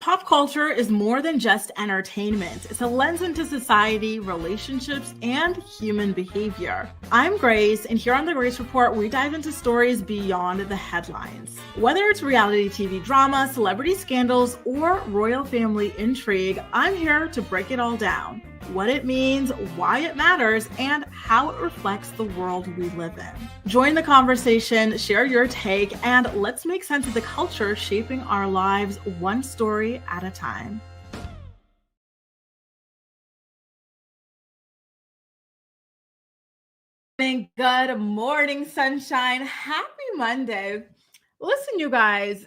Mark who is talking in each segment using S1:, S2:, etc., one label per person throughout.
S1: Pop culture is more than just entertainment. It's a lens into society, relationships, and human behavior. I'm Grace, and here on the Grace Report, we dive into stories beyond the headlines. Whether it's reality TV drama, celebrity scandals, or royal family intrigue, I'm here to break it all down. What it means, why it matters, and how it reflects the world we live in. Join the conversation, share your take, and let's make sense of the culture shaping our lives one story at a time. Good morning, sunshine. Happy Monday. Listen, you guys,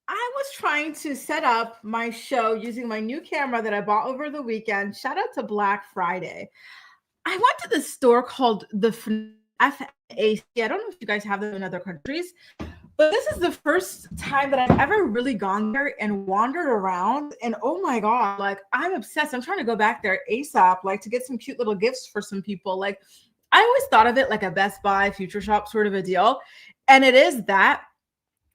S1: I was trying to set up my show using my new camera that I bought over the weekend. Shout out to Black Friday. I went to this store called the FAC. I don't know if you guys have them in other countries, but this is the first time that I've ever really gone there and wandered around. And oh my God, like I'm obsessed. I'm trying to go back there ASAP, like to get some cute little gifts for some people. Like I always thought of it like a Best Buy, Future Shop sort of a deal. And it is that.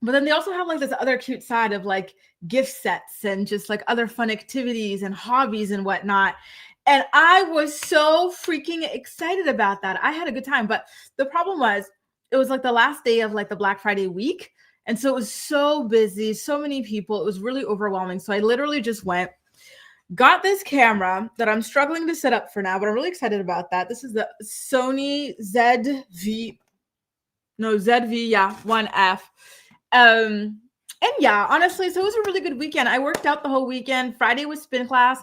S1: But then they also have like this other cute side of like gift sets and just like other fun activities and hobbies and whatnot. And I was so freaking excited about that. I had a good time. But the problem was, it was like the last day of like the Black Friday week. And so it was so busy, so many people. It was really overwhelming. So I literally just went, got this camera that I'm struggling to set up for now, but I'm really excited about that. This is the Sony ZV-1F. And yeah, honestly, so it was a really good weekend. I worked out the whole weekend. Friday was spin class.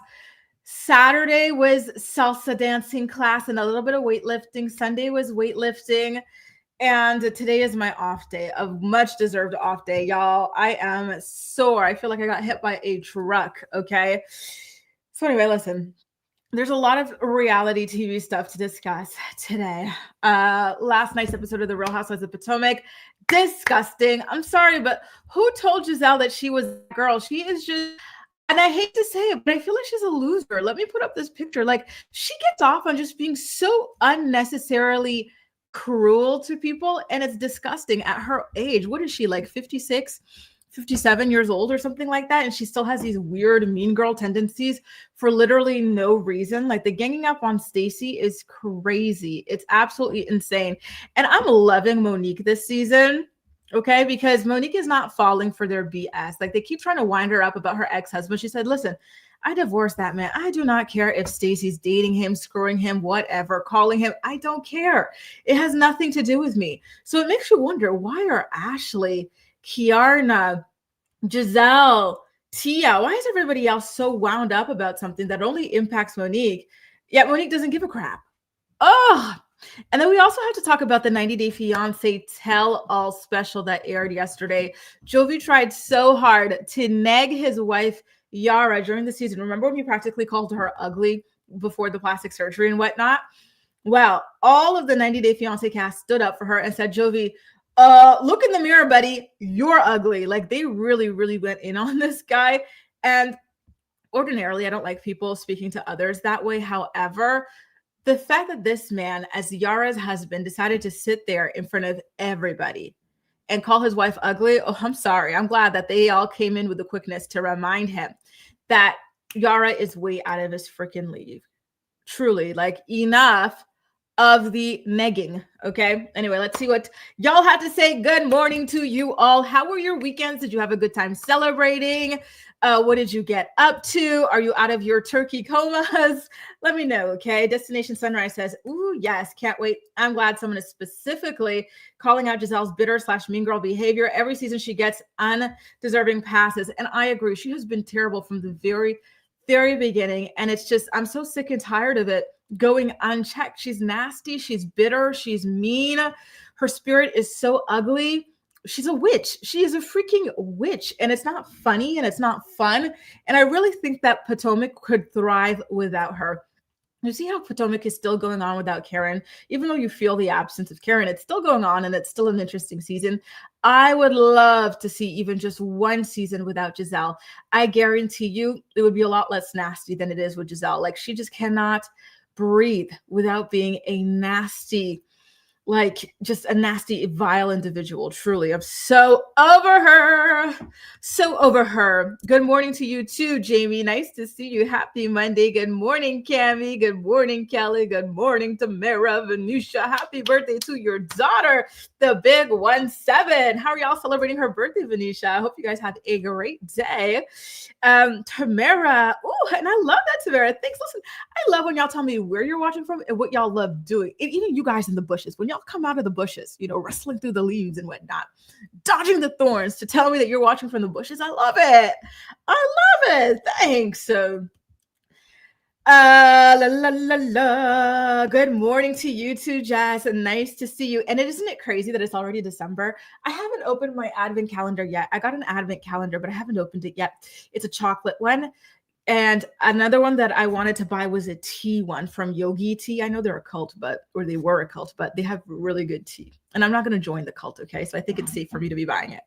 S1: Saturday was salsa dancing class and a little bit of weightlifting. Sunday was weightlifting. And today is my off day, a much deserved off day, y'all. I am sore. I feel like I got hit by a truck. Okay. So anyway, listen, there's a lot of reality TV stuff to discuss today. Last night's episode of The Real Housewives of Potomac, disgusting. I'm sorry, but who told Gizelle that she was a girl? She is just, and I hate to say it, but I feel like she's a loser. Let me put up this picture. Like she gets off on just being so unnecessarily cruel to people, and it's disgusting at her age. What is she, like 56? 57 years old or something like that, and she still has these weird mean girl tendencies for literally no reason. Like the ganging up on Stacey is crazy. It's absolutely insane. And I'm loving Monique this season, okay, because Monique is not falling for their BS. Like they keep trying to wind her up about her ex-husband. She said, listen, I divorced that man. I do not care if Stacey's dating him, screwing him, whatever, calling him. I don't care. It has nothing to do with me. So it makes you wonder, why are Ashley, Kiarna, Gizelle, Tia, why is everybody else so wound up about something that only impacts Monique, yet Monique doesn't give a crap? Oh, and then we also have to talk about the 90 Day Fiancé tell-all special that aired yesterday. Jovi tried so hard to nag his wife, Yara, during the season. Remember when he practically called her ugly before the plastic surgery and whatnot? Well, all of the 90 Day Fiancé cast stood up for her and said, Jovi, look in the mirror, buddy. You're ugly. Like they really, really went in on this guy. And ordinarily, I don't like people speaking to others that way. However, the fact that this man, as Yara's husband, decided to sit there in front of everybody and call his wife ugly. Oh, I'm sorry. I'm glad that they all came in with the quickness to remind him that Yara is way out of his freaking league. Truly, like enough of the negging. Okay. Anyway, let's see what y'all had to say. Good morning to you all. How were your weekends? Did you have a good time celebrating? What did you get up to? Are you out of your turkey comas? Let me know. Okay. Destination Sunrise says, ooh, yes. Can't wait. I'm glad someone is specifically calling out Gizelle's bitter / mean girl behavior. Every season she gets undeserving passes. And I agree. She has been terrible from the very beginning. And it's just, I'm so sick and tired of it going unchecked. She's nasty. She's bitter. She's mean. Her spirit is so ugly. She's a witch. She is a freaking witch. And it's not funny and it's not fun. And I really think that Potomac could thrive without her. You see how Potomac is still going on without Karen? Even though you feel the absence of Karen, it's still going on and it's still an interesting season. I would love to see even just one season without Gizelle. I guarantee you it would be a lot less nasty than it is with Gizelle. Like she just cannot breathe without being a nasty like just a nasty, vile individual. Truly, I'm so over her. So over her. Good morning to you too, Jamie. Nice to see you. Happy Monday. Good morning, Cami. Good morning, Kelly. Good morning, Tamara, Venusia. Happy birthday to your daughter, the big 1-7. How are y'all celebrating her birthday, Venusia? I hope you guys have a great day. Tamara. Oh, and I love that, Tamara. Thanks. Listen, I love when y'all tell me where you're watching from and what y'all love doing. And even you guys in the bushes, when y'all come out of the bushes, wrestling through the leaves and whatnot, dodging the thorns to tell me that you're watching from the bushes. I love it. I love it. Thanks. So, la la la la. Good morning to you too, Jazz. Nice to see you. And isn't it crazy that it's already December? I haven't opened my advent calendar yet. I got an advent calendar, but I haven't opened it yet. It's a chocolate one. And another one that I wanted to buy was a tea one from Yogi Tea. I know they're a cult, or they were a cult, but they have really good tea. And I'm not going to join the cult, okay? So I think it's safe for me to be buying it.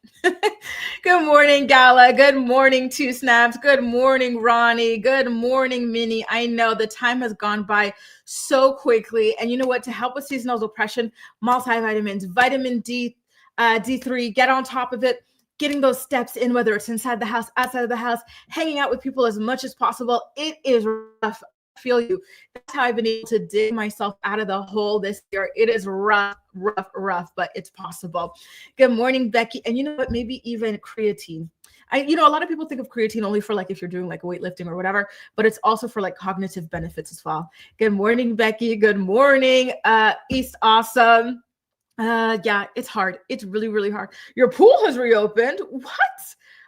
S1: Good morning, Gala. Good morning, Two Snaps. Good morning, Ronnie. Good morning, Minnie. I know the time has gone by so quickly. And you know what? To help with seasonal depression, multivitamins, vitamin D, D3, get on top of it. Getting those steps in, whether it's inside the house, outside of the house, hanging out with people as much as possible. It is rough. I feel you. That's how I've been able to dig myself out of the hole this year. It is rough, but it's possible. Good morning, Becky. And you know what? Maybe even creatine. A lot of people think of creatine only for like if you're doing like weightlifting or whatever, but it's also for like cognitive benefits as well. Good morning, Becky. Good morning, East Awesome. Yeah, it's hard. It's really, really hard. Your pool has reopened. What?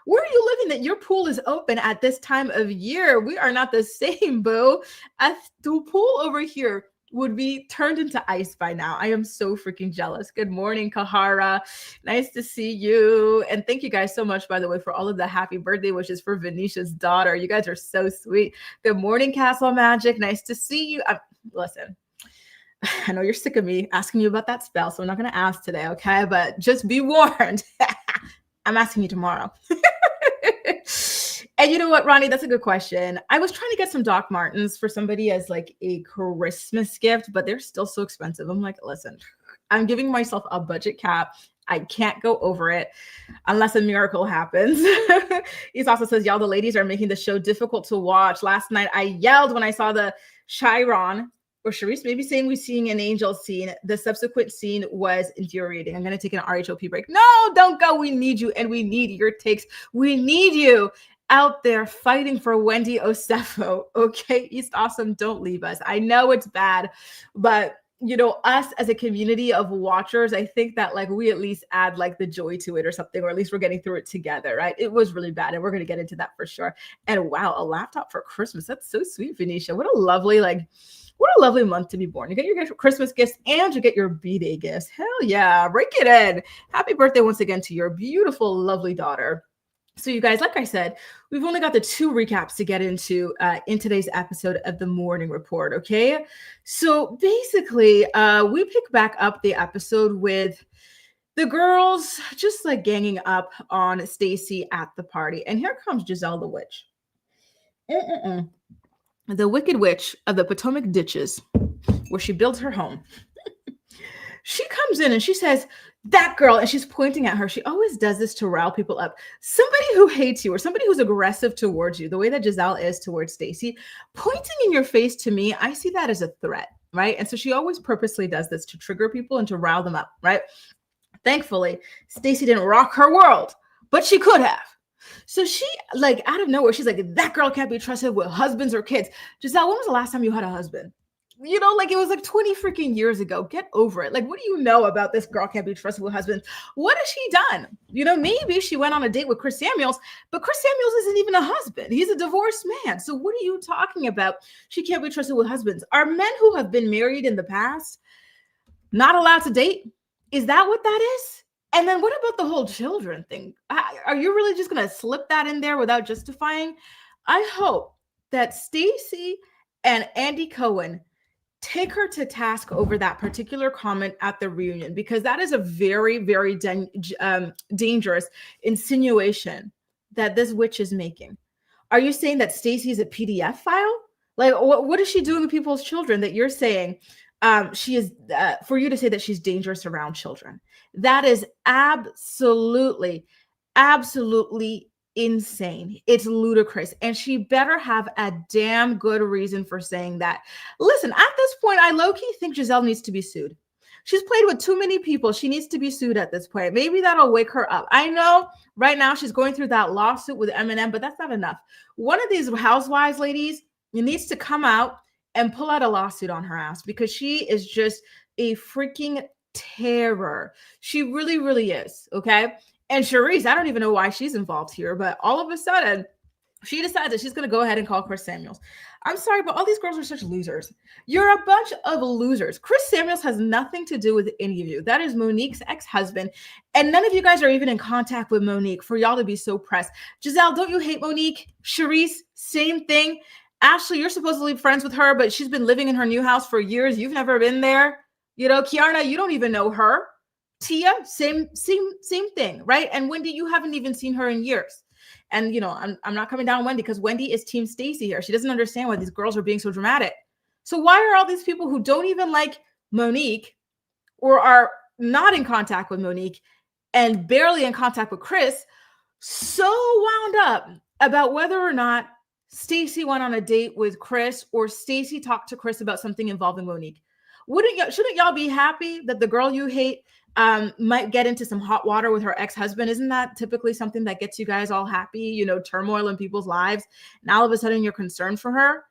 S1: Where are you living that your pool is open at this time of year? We are not the same, boo. The pool over here would be turned into ice by now. I am so freaking jealous. Good morning, Kahara. Nice to see you. And thank you guys so much, by the way, for all of the happy birthday wishes for Venetia's daughter. You guys are so sweet. Good morning, Castle Magic. Nice to see you. Listen. I know you're sick of me asking you about that spell, so I'm not going to ask today, okay? But just be warned. I'm asking you tomorrow. And you know what, Ronnie? That's a good question. I was trying to get some Doc Martens for somebody as like a Christmas gift, but they're still so expensive. I'm like, listen, I'm giving myself a budget cap. I can't go over it unless a miracle happens. He also says, y'all, the ladies are making the show difficult to watch. Last night, I yelled when I saw the Chiron or Sharice maybe saying we're seeing an angel scene. The subsequent scene was infuriating. I'm going to take an RHOP break. No, don't go. We need you, and we need your takes. We need you out there fighting for Wendy Osefo. Okay, East Awesome, don't leave us. I know it's bad, but us as a community of watchers, I think that like we at least add like the joy to it or something, or at least we're getting through it together, right? It was really bad, and we're going to get into that for sure. And wow, a laptop for Christmas. That's so sweet, Venetia. What a lovely month to be born. You get your Christmas gifts and you get your B-Day gifts. Hell yeah, break it in. Happy birthday once again to your beautiful, lovely daughter. So you guys, like I said, we've only got the 2 recaps to get into in today's episode of the Morning Report, okay? So basically, we pick back up the episode with the girls just like ganging up on Stacy at the party. And here comes Gizelle the witch. The Wicked Witch of the Potomac Ditches, where she builds her home. She comes in and she says, that girl, and she's pointing at her. She always does this to rile people up. Somebody who hates you or somebody who's aggressive towards you, the way that Gizelle is towards Stacy, pointing in your face to me, I see that as a threat, right? And so she always purposely does this to trigger people and to rile them up, right? Thankfully, Stacy didn't rock her world, but she could have. So she, like, out of nowhere, she's like, that girl can't be trusted with husbands or kids. Gizelle, when was the last time you had a husband? Like it was like 20 freaking years ago. Get over it. Like, what do you know about this girl can't be trusted with husbands? What has she done? Maybe she went on a date with Chris Samuels, but Chris Samuels isn't even a husband. He's a divorced man. So what are you talking about? She can't be trusted with husbands. Are men who have been married in the past not allowed to date? Is that what that is? And then what about the whole children thing? Are you really just going to slip that in there without justifying? I hope that Stacy and Andy Cohen take her to task over that particular comment at the reunion, because that is a very, very dangerous insinuation that this witch is making. Are you saying that Stacy is a PDF file? Like, what is she doing with people's children that you're saying she is for you to say that she's dangerous around children. That is absolutely insane. It's ludicrous. And she better have a damn good reason for saying that. Listen, at this point, I low-key think Gizelle needs to be sued. She's played with too many people. She needs to be sued at this point. Maybe that'll wake her up. I know right now she's going through that lawsuit with Eminem, but that's not enough. One of these housewives ladies needs to come out and pull out a lawsuit on her ass, because she is just a freaking terror. She really is. Okay. And Charisse, I don't even know why she's involved here, but all of a sudden, she decides that she's going to go ahead and call Chris Samuels. I'm sorry, but all these girls are such losers. You're a bunch of losers. Chris Samuels has nothing to do with any of you. That is Monique's ex-husband. And none of you guys are even in contact with Monique for y'all to be so pressed. Gizelle, don't you hate Monique? Charisse, same thing. Ashley, you're supposedly friends with her, but she's been living in her new house for years. You've never been there. You know, Kiarna, you don't even know her. Tia, same thing, right? And Wendy, you haven't even seen her in years. And, you know, I'm not coming down on Wendy, because Wendy is Team Stacy here. She doesn't understand why these girls are being so dramatic. So why are all these people who don't even like Monique, or are not in contact with Monique and barely in contact with Chris, so wound up about whether or not Stacy went on a date with Chris, or Stacy talked to Chris about something involving Monique? Shouldn't y'all be happy that the girl you hate might get into some hot water with her ex-husband? Isn't that typically something that gets you guys all happy, you know, turmoil in people's lives? And all of a sudden you're concerned for her.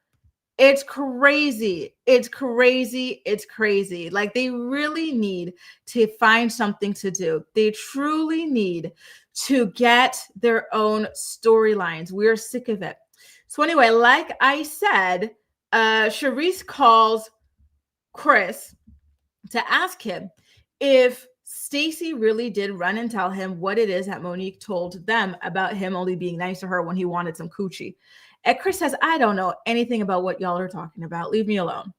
S1: It's crazy. It's crazy. Like, they really need to find something to do. They truly need to get their own storylines. We're sick of it. So anyway, like I said, Charisse calls Chris to ask him if Stacy really did run and tell him what it is that Monique told them about him only being nice to her when he wanted some coochie. And Chris says, I don't know anything about what y'all are talking about. Leave me alone.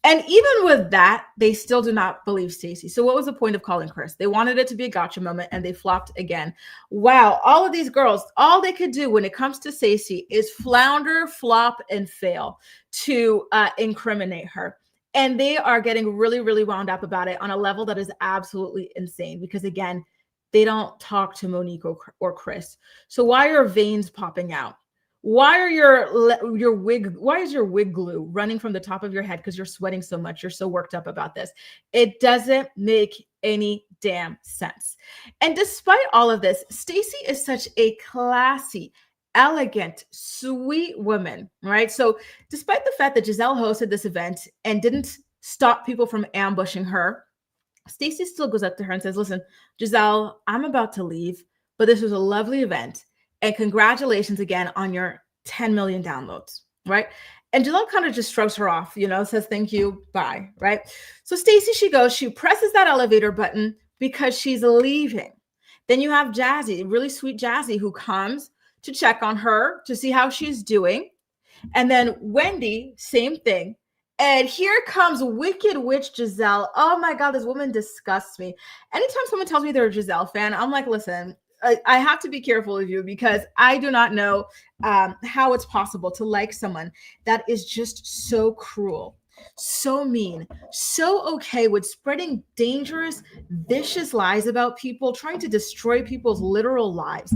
S1: And even with that, they still do not believe Stacy. So what was the point of calling Chris? They wanted it to be a gotcha moment, and they flopped again. Wow. All of these girls, all they could do when it comes to Stacy is flounder, flop, and fail to incriminate her. And they are getting really wound up about it on a level that is absolutely insane, because again, they don't talk to Monique or Chris. So why are veins popping out? Why are your wig? Why is your wig glue running from the top of your head? Because you're sweating so much. You're so worked up about this. It doesn't make any damn sense. And despite all of this, Stacy is such a classy, elegant, sweet woman, right? So despite the fact that Gizelle hosted this event and didn't stop people from ambushing her, Stacy still goes up to her and says, listen, Gizelle, I'm about to leave, but this was a lovely event. And congratulations again on your 10 million downloads, right? And Gizelle kind of just shrugs her off, you know, says, thank you, bye, right? So Stacy, she goes, she presses that elevator button because she's leaving. Then you have Jazzy, really sweet Jazzy, who comes to check on her, to see how she's doing. And then Wendy, same thing. And here comes Wicked Witch Gizelle. Oh my God, this woman disgusts me. Anytime someone tells me they're a Gizelle fan, I'm like, listen, I have to be careful of you, because I do not know how it's possible to like someone that is just so cruel, so mean, so okay with spreading dangerous, vicious lies about people, trying to destroy people's literal lives.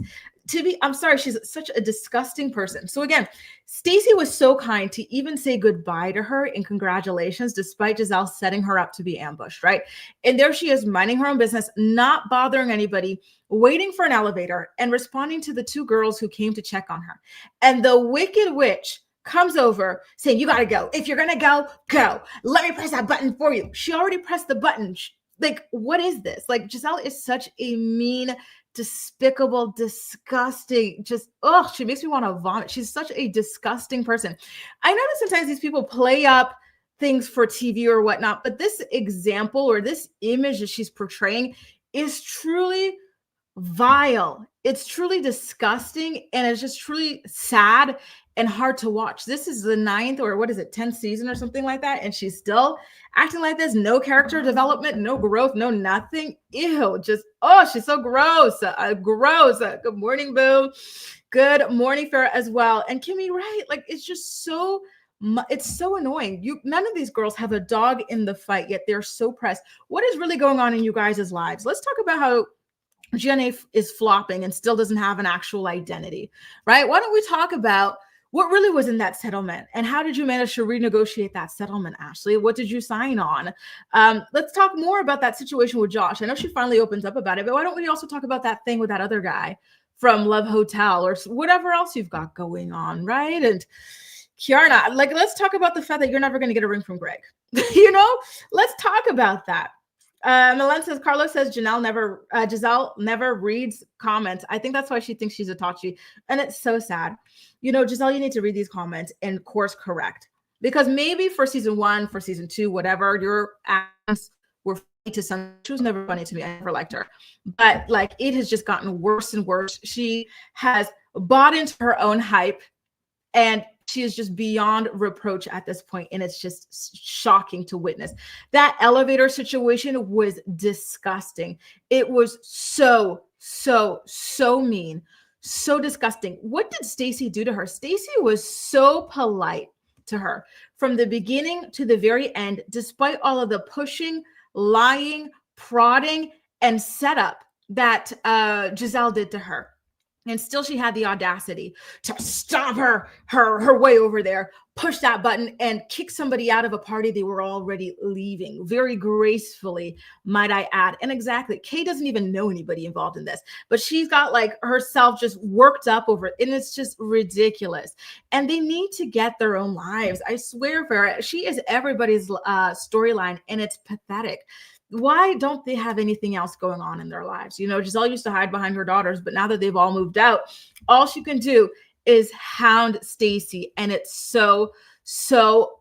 S1: I'm sorry, she's such a disgusting person. So again, Stacy was so kind to even say goodbye to her and congratulations, despite Gizelle setting her up to be ambushed, right? And there she is, minding her own business, not bothering anybody, waiting for an elevator and responding to the two girls who came to check on her. And the Wicked Witch comes over saying, you got to go. If you're going to go, go. Let me press that button for you. She already pressed the button. Like, what is this? Like, Gizelle is such a mean, despicable, disgusting, she makes me want to vomit. She's such a disgusting person. I know that sometimes these people play up things for TV or whatnot, but this example or this image that she's portraying is truly vile. It's truly disgusting, and it's just truly sad and hard to watch. This is the 9th or 10th season or something like that, and she's still acting like this. No character development, no growth, no nothing. Ew, she's so gross. Gross. Good morning, Boo. Good morning, Farrah, as well. And Kimmy, right? Like, it's just so It's so annoying. None of these girls have a dog in the fight, yet they're so pressed. What is really going on in you guys' lives? Let's talk about how Jenna is flopping and still doesn't have an actual identity, right? Why don't we talk about what really was in that settlement and how did you manage to renegotiate that settlement, Ashley? What did you sign on? Let's talk more about that situation with Josh. I know she finally opens up about it, but why don't we also talk about that thing with that other guy from Love Hotel or whatever else you've got going on, right? And Kiarna, like, let's talk about the fact that you're never going to get a ring from Greg. Let's talk about that. Milan says, Carlos says Gizelle never reads comments. I think that's why she thinks she's a Tachi. And it's so sad. Gizelle, you need to read these comments and course correct. Because maybe for season 1, for season 2, whatever, your actions were funny to some. She was never funny to me. I never liked her. But like, it has just gotten worse and worse. She has bought into her own hype. And she is just beyond reproach at this point, and it's just shocking to witness. That elevator situation was disgusting. It was so mean, so disgusting. What did Stacy do to her? Stacy was so polite to her from the beginning to the very end, despite all of the pushing, lying, prodding, and setup that Gizelle did to her. And still she had the audacity to stomp her way over there, push that button, and kick somebody out of a party they were already leaving very gracefully, might I add. And exactly, Kay doesn't even know anybody involved in this, but she's got like herself just worked up over it. And it's just ridiculous. And they need to get their own lives. I swear for her, she is everybody's storyline, and it's pathetic. Why don't they have anything else going on in their lives? Gizelle used to hide behind her daughters, but now that they've all moved out, all she can do is hound Stacy. And it's so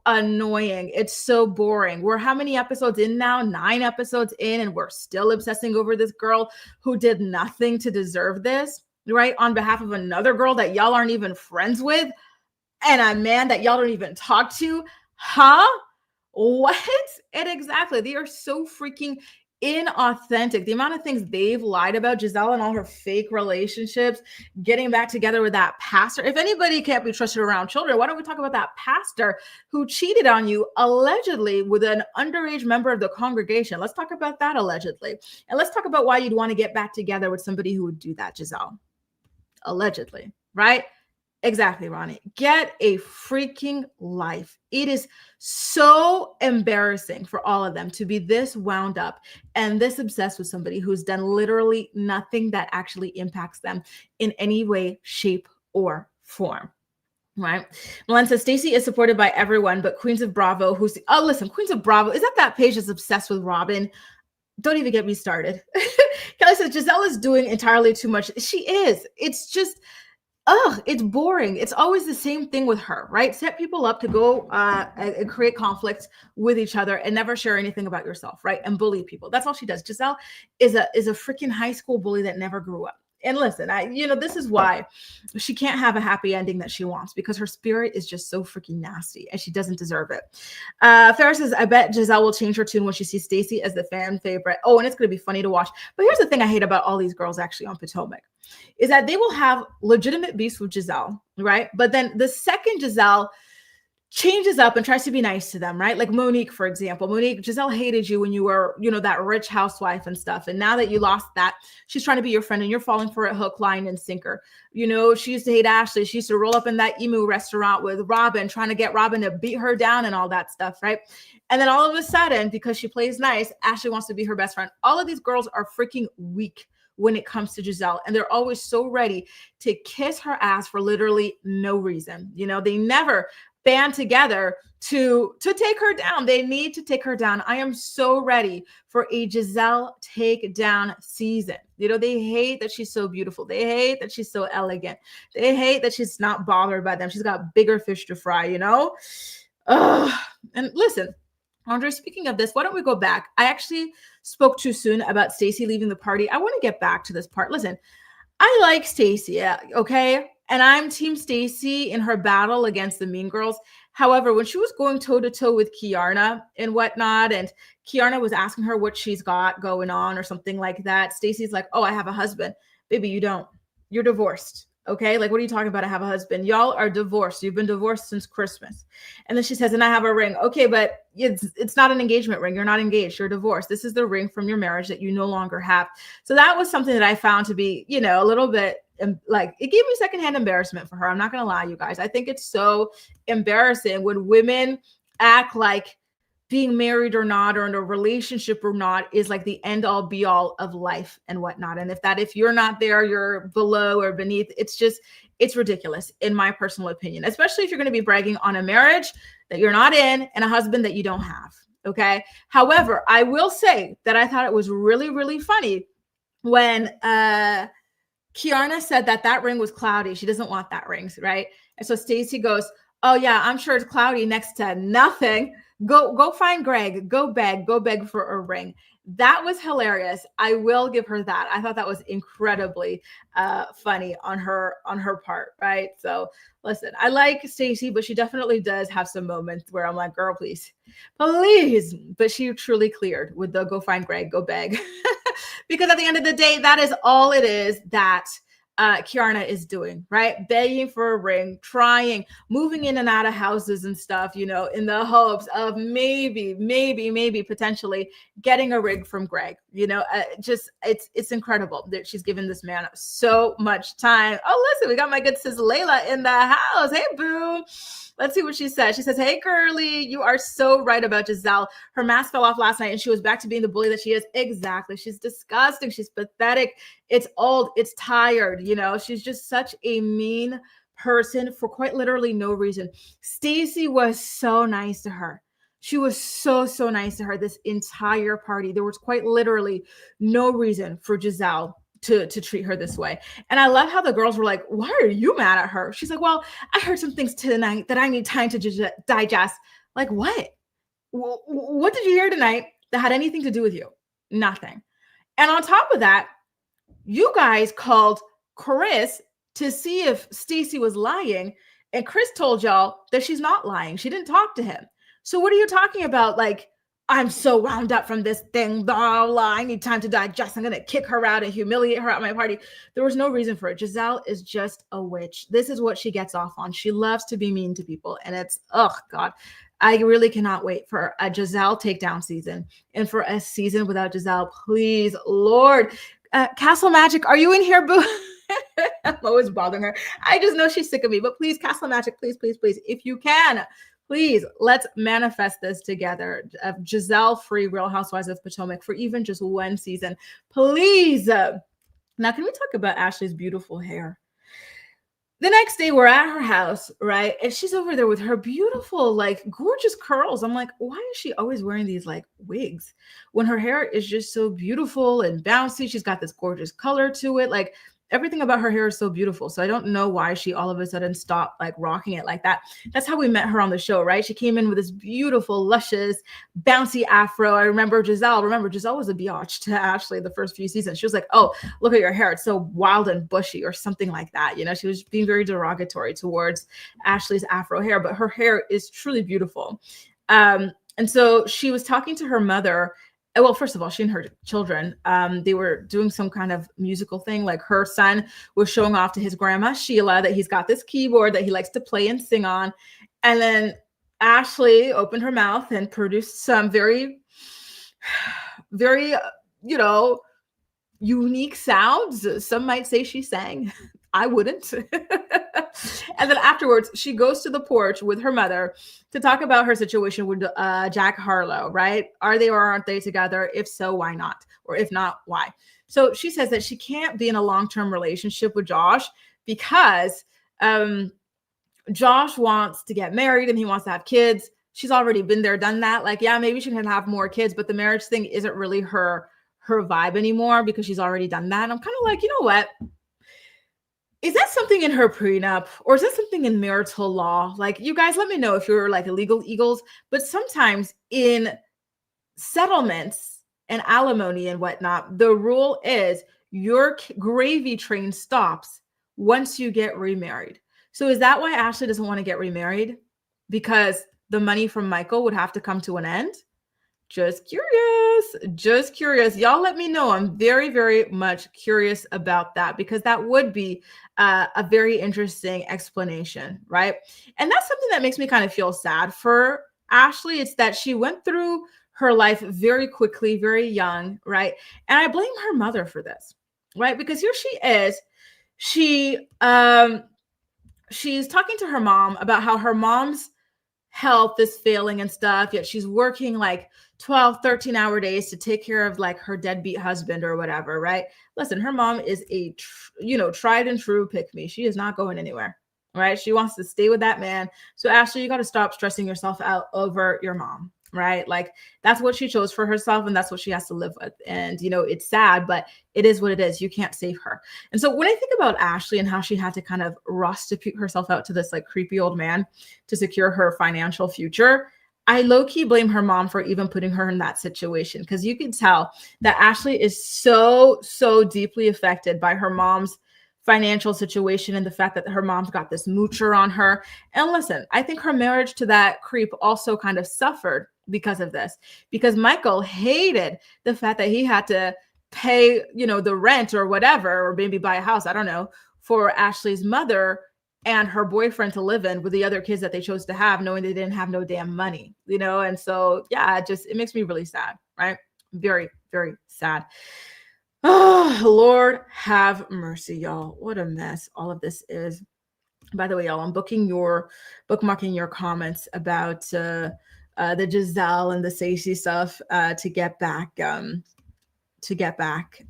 S1: annoying. It's so boring. We're how many episodes in now? 9 episodes in, and we're still obsessing over this girl who did nothing to deserve this, right? On behalf of another girl that y'all aren't even friends with, and a man that y'all don't even talk to. Huh? What? And exactly, they are so freaking inauthentic. The amount of things they've lied about, Gizelle and all her fake relationships, getting back together with that pastor. If anybody can't be trusted around children, why don't we talk about that pastor who cheated on you allegedly with an underage member of the congregation? Let's talk about that allegedly. And let's talk about why you'd want to get back together with somebody who would do that, Gizelle. Allegedly, right? Exactly, Ronnie. Get a freaking life. It is so embarrassing for all of them to be this wound up and this obsessed with somebody who's done literally nothing that actually impacts them in any way, shape, or form. Right? Milan says Stacy is supported by everyone, but Queens of Bravo, listen, Queens of Bravo, is that page that's obsessed with Robin? Don't even get me started. Kelly says Gizelle is doing entirely too much. She is. It's just, it's boring. It's always the same thing with her, right? Set people up to go and create conflict with each other and never share anything about yourself, right? And bully people. That's all she does. Gizelle is a freaking high school bully that never grew up. And listen, this is why she can't have a happy ending that she wants, because her spirit is just so freaking nasty and she doesn't deserve it. Farrah says, I bet Gizelle will change her tune when she sees Stacy as the fan favorite. Oh, and it's going to be funny to watch. But here's the thing I hate about all these girls actually on Potomac is that they will have legitimate beefs with Gizelle, right? But then the second Gizelle changes up and tries to be nice to them, right? Like Monique, for example. Monique, Gizelle hated you when you were, that rich housewife and stuff. And now that you lost that, she's trying to be your friend and you're falling for it hook, line, and sinker. She used to hate Ashley. She used to roll up in that emu restaurant with Robin, trying to get Robin to beat her down and all that stuff, right? And then all of a sudden, because she plays nice, Ashley wants to be her best friend. All of these girls are freaking weak when it comes to Gizelle. And they're always so ready to kiss her ass for literally no reason. They never band together to take her down. They need to take her down. I am so ready for a Gizelle takedown season. They hate that she's so beautiful. They hate that she's so elegant. They hate that she's not bothered by them. She's got bigger fish to fry, And listen, Andre, speaking of this, why don't we go back? I actually spoke too soon about Stacy leaving the party. I want to get back to this part. Listen, I like Stacy, okay? And I'm Team Stacy in her battle against the Mean Girls. However, when she was going toe-to-toe with Kiarna and whatnot, and Kiarna was asking her what she's got going on or something like that, Stacy's like, oh, I have a husband. Baby, you don't. You're divorced. Okay. Like, what are you talking about? I have a husband. Y'all are divorced. You've been divorced since Christmas. And then she says, and I have a ring. Okay. But it's not an engagement ring. You're not engaged. You're divorced. This is the ring from your marriage that you no longer have. So that was something that I found to be, a little bit like, it gave me secondhand embarrassment for her. I'm not going to lie, you guys. I think it's so embarrassing when women act like being married or not, or in a relationship or not, is like the end all be all of life and whatnot. And if you're not there, you're below or beneath. It's ridiculous, in my personal opinion, especially if you're going to be bragging on a marriage that you're not in and a husband that you don't have. Okay. However, I will say that I thought it was really, really funny when Kiana said that ring was cloudy. She doesn't want that ring, right? And so Stacey goes, oh yeah, I'm sure it's cloudy next to nothing. Go find Greg. Go beg for a ring. That was hilarious. I will give her that. I thought that was incredibly funny on her part, right? So listen, I like Stacey, but she definitely does have some moments where I'm like, girl, please. But she truly cleared with the go find Greg, go beg. Because at the end of the day, that is all it is that Kiana is doing, right? Begging for a ring, trying, moving in and out of houses and stuff, in the hopes of maybe potentially getting a ring from Greg. It's incredible that she's given this man so much time. Oh, listen, we got my good sis Layla in the house. Hey, boo. Let's see what she says. She says, hey, Curly, you are so right about Gizelle. Her mask fell off last night and she was back to being the bully that she is. Exactly. She's disgusting. She's pathetic. It's old. It's tired. She's just such a mean person for quite literally no reason. Stacey was so nice to her. She was so nice to her this entire party. There was quite literally no reason for Gizelle to treat her this way. And I love how the girls were like, why are you mad at her? She's like, well, I heard some things tonight that I need time to digest. Like, what? What did you hear tonight that had anything to do with you? Nothing. And on top of that, you guys called Chris to see if Stacey was lying. And Chris told y'all that she's not lying. She didn't talk to him. So what are you talking about? Like, I'm so wound up from this thing, blah, blah. I need time to digest. I'm going to kick her out and humiliate her at my party. There was no reason for it. Gizelle is just a witch. This is what she gets off on. She loves to be mean to people. And it's, oh God, I really cannot wait for a Gizelle takedown season and for a season without Gizelle. Please, Lord. Castle Magic, are you in here, boo? I'm always bothering her. I just know she's sick of me, but please, Castle Magic, please, if you can, please, let's manifest this together. Gizelle-free Real Housewives of Potomac for even just one season, please. Now, can we talk about Ashley's beautiful hair? The next day, we're at her house, right? And she's over there with her beautiful, like, gorgeous curls. I'm like, why is she always wearing these, like, wigs when her hair is just so beautiful and bouncy? She's got this gorgeous color to it. Like, everything about her hair is so beautiful. So I don't know why she all of a sudden stopped like rocking it like that. That's how we met her on the show, right? She came in with this beautiful, luscious, bouncy afro. I remember Gizelle was a biatch to Ashley the first few seasons. She was like, oh, look at your hair. It's so wild and bushy or something like that. She was being very derogatory towards Ashley's afro hair, but her hair is truly beautiful. And so she was talking to her mother. Well, first of all, she and her children, they were doing some kind of musical thing. Like her son was showing off to his grandma, Sheila, that he's got this keyboard that he likes to play and sing on. And then Ashley opened her mouth and produced some very, very, unique sounds. Some might say she sang. I wouldn't. And then afterwards, she goes to the porch with her mother to talk about her situation with Jack Harlow, right? Are they or aren't they together? If so, why not? Or if not, why? So she says that she can't be in a long-term relationship with Josh because Josh wants to get married and he wants to have kids. She's already been there, done that. Like, yeah, maybe she can have more kids, but the marriage thing isn't really her vibe anymore because she's already done that. And I'm kind of like, you know what? Is that something in her prenup or is that something in marital law? Like, you guys, let me know if you're like illegal eagles, but sometimes in settlements and alimony and whatnot, the rule is your gravy train stops once you get remarried. So is that why Ashley doesn't want to get remarried? Because the money from Michael would have to come to an end? Just curious. Just curious. Y'all let me know. I'm very, very much curious about that because that would be a very interesting explanation, right? And that's something that makes me kind of feel sad for Ashley. It's that she went through her life very quickly, very young, right? And I blame her mother for this, right? Because here she is. She's talking to her mom about how her mom's health is failing and stuff, yet she's working like 12, 13-hour days to take care of like her deadbeat husband or whatever, right? Listen, her mom is a tried and true pick me. She is not going anywhere, right? She wants to stay with that man. So Ashley, you got to stop stressing yourself out over your mom, right? Like that's what she chose for herself and that's what she has to live with. And it's sad, but it is what it is. You can't save her. And so when I think about Ashley and how she had to kind of prostitute herself out to this like creepy old man to secure her financial future, I low-key blame her mom for even putting her in that situation, because you can tell that Ashley is so deeply affected by her mom's financial situation and the fact that her mom's got this moocher on her. And listen, I think her marriage to that creep also kind of suffered because of this, because Michael hated the fact that he had to pay, the rent or whatever, or maybe buy a house, I don't know, for Ashley's mother and her boyfriend to live in with the other kids that they chose to have, knowing they didn't have no damn money, And so, yeah, it makes me really sad, right? Very, very sad. Oh, Lord have mercy, y'all. What a mess all of this is. By the way, y'all, I'm bookmarking your comments about the Gizelle and the Stacey stuff to get back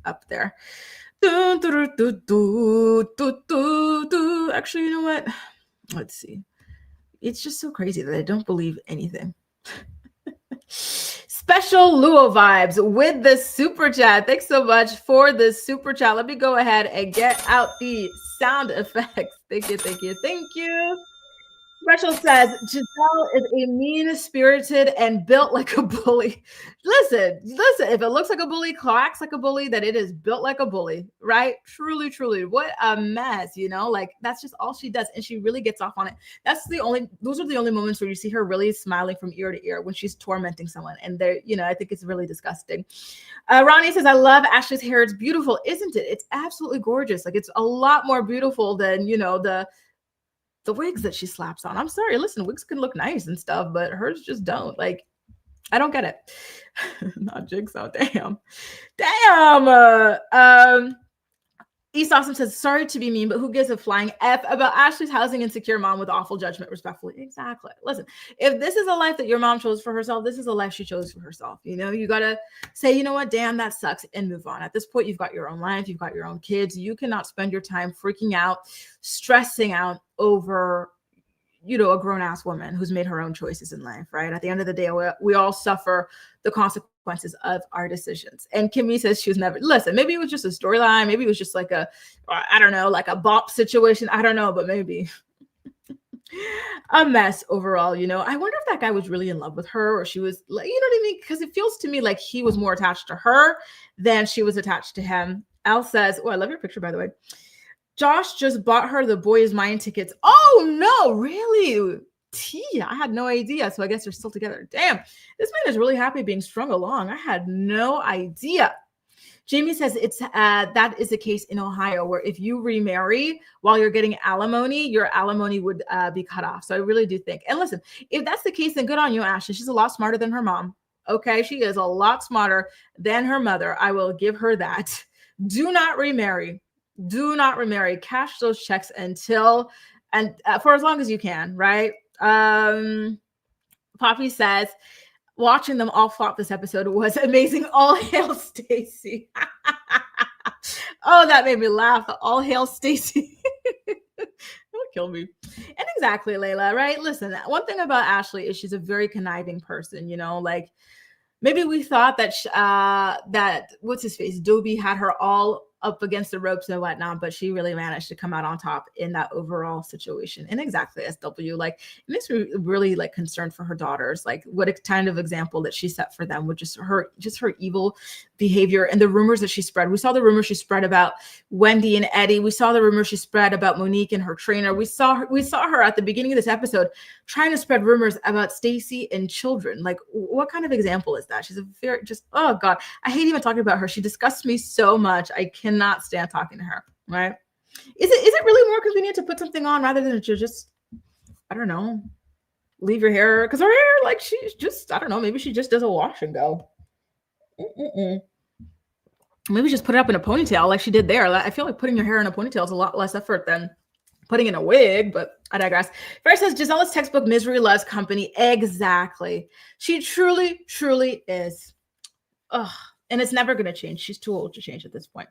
S1: up there. Actually, you know what? Let's see. It's just so crazy that I don't believe anything. Special Luo vibes with the super chat. Thanks so much for the super chat. Let me go ahead and get out the sound effects. Thank you. Special says Gizelle is a mean-spirited and built like a bully. Listen, if it looks like a bully, quacks like a bully, that it is built like a bully, right? Truly. What a mess, like that's just all she does. And she really gets off on it. Those are the only moments where you see her really smiling from ear to ear when she's tormenting someone. And I think it's really disgusting. Ronnie says, I love Ashley's hair. It's beautiful, isn't it? It's absolutely gorgeous. Like it's a lot more beautiful than, the wigs that she slaps on. I'm sorry. Listen, wigs can look nice and stuff, but hers just don't. Like, I don't get it. Not Jigsaw. Damn. East Awesome says, sorry to be mean, but who gives a flying F about Ashley's housing insecure mom with awful judgment, respectfully. Exactly. Listen, if this is a life that your mom chose for herself, this is a life she chose for herself. You got to say, you know what, damn, that sucks, and move on. At this point, you've got your own life. You've got your own kids. You cannot spend your time freaking out, stressing out over, a grown-ass woman who's made her own choices in life, right? At the end of the day, we all suffer the consequences of our decisions. And Kimmy says she was never, listen, maybe it was just a storyline. Maybe it was just like I don't know, like a bop situation. I don't know, but maybe a mess overall, I wonder if that guy was really in love with her, or she was like, you know what I mean? Because it feels to me like he was more attached to her than she was attached to him. Al says, I love your picture, by the way. Josh just bought her the Boy Is Mine tickets. Oh no, really? I had no idea. So I guess they're still together. Damn, this man is really happy being strung along. I had no idea. Jamie says that is the case in Ohio, where if you remarry while you're getting alimony, your alimony would be cut off. So I really do think. And listen, if that's the case, then good on you, Ashley. She's a lot smarter than her mom. Okay, she is a lot smarter than her mother. I will give her that. Do not remarry. Cash those checks for as long as you can, right? Poppy says, watching them all flop this episode was amazing. All hail Stacy. Oh, that made me laugh. All hail Stacy. That'll kill me. And exactly, Layla, right? Listen, one thing about Ashley is she's a very conniving person, like maybe we thought that that what's his face, Jovi, had her all up against the ropes and whatnot, but she really managed to come out on top in that overall situation. And exactly, SW, like, it makes me really like concerned for her daughters, like what a kind of example that she set for them with just her evil behavior and the rumors that she spread. We saw the rumors she spread about Wendy and Eddie. We saw the rumors she spread about Monique and her trainer. We saw her at the beginning of this episode trying to spread rumors about Stacy and children. Like, what kind of example is that? She's a very just, oh God, I hate even talking about her. She disgusts me so much. I cannot stand talking to her, right? Is it really more convenient to put something on rather than to just, I don't know, leave your hair? Because her hair, like, she's just, I don't know, maybe she just does a wash and go. Maybe just put it up in a ponytail like she did there. I feel like putting your hair in a ponytail is a lot less effort than putting in a wig, but I digress. First says Gizelle's textbook Misery Loves Company. Exactly. She truly, truly is. Ugh. And it's never going to change. She's too old to change at this point.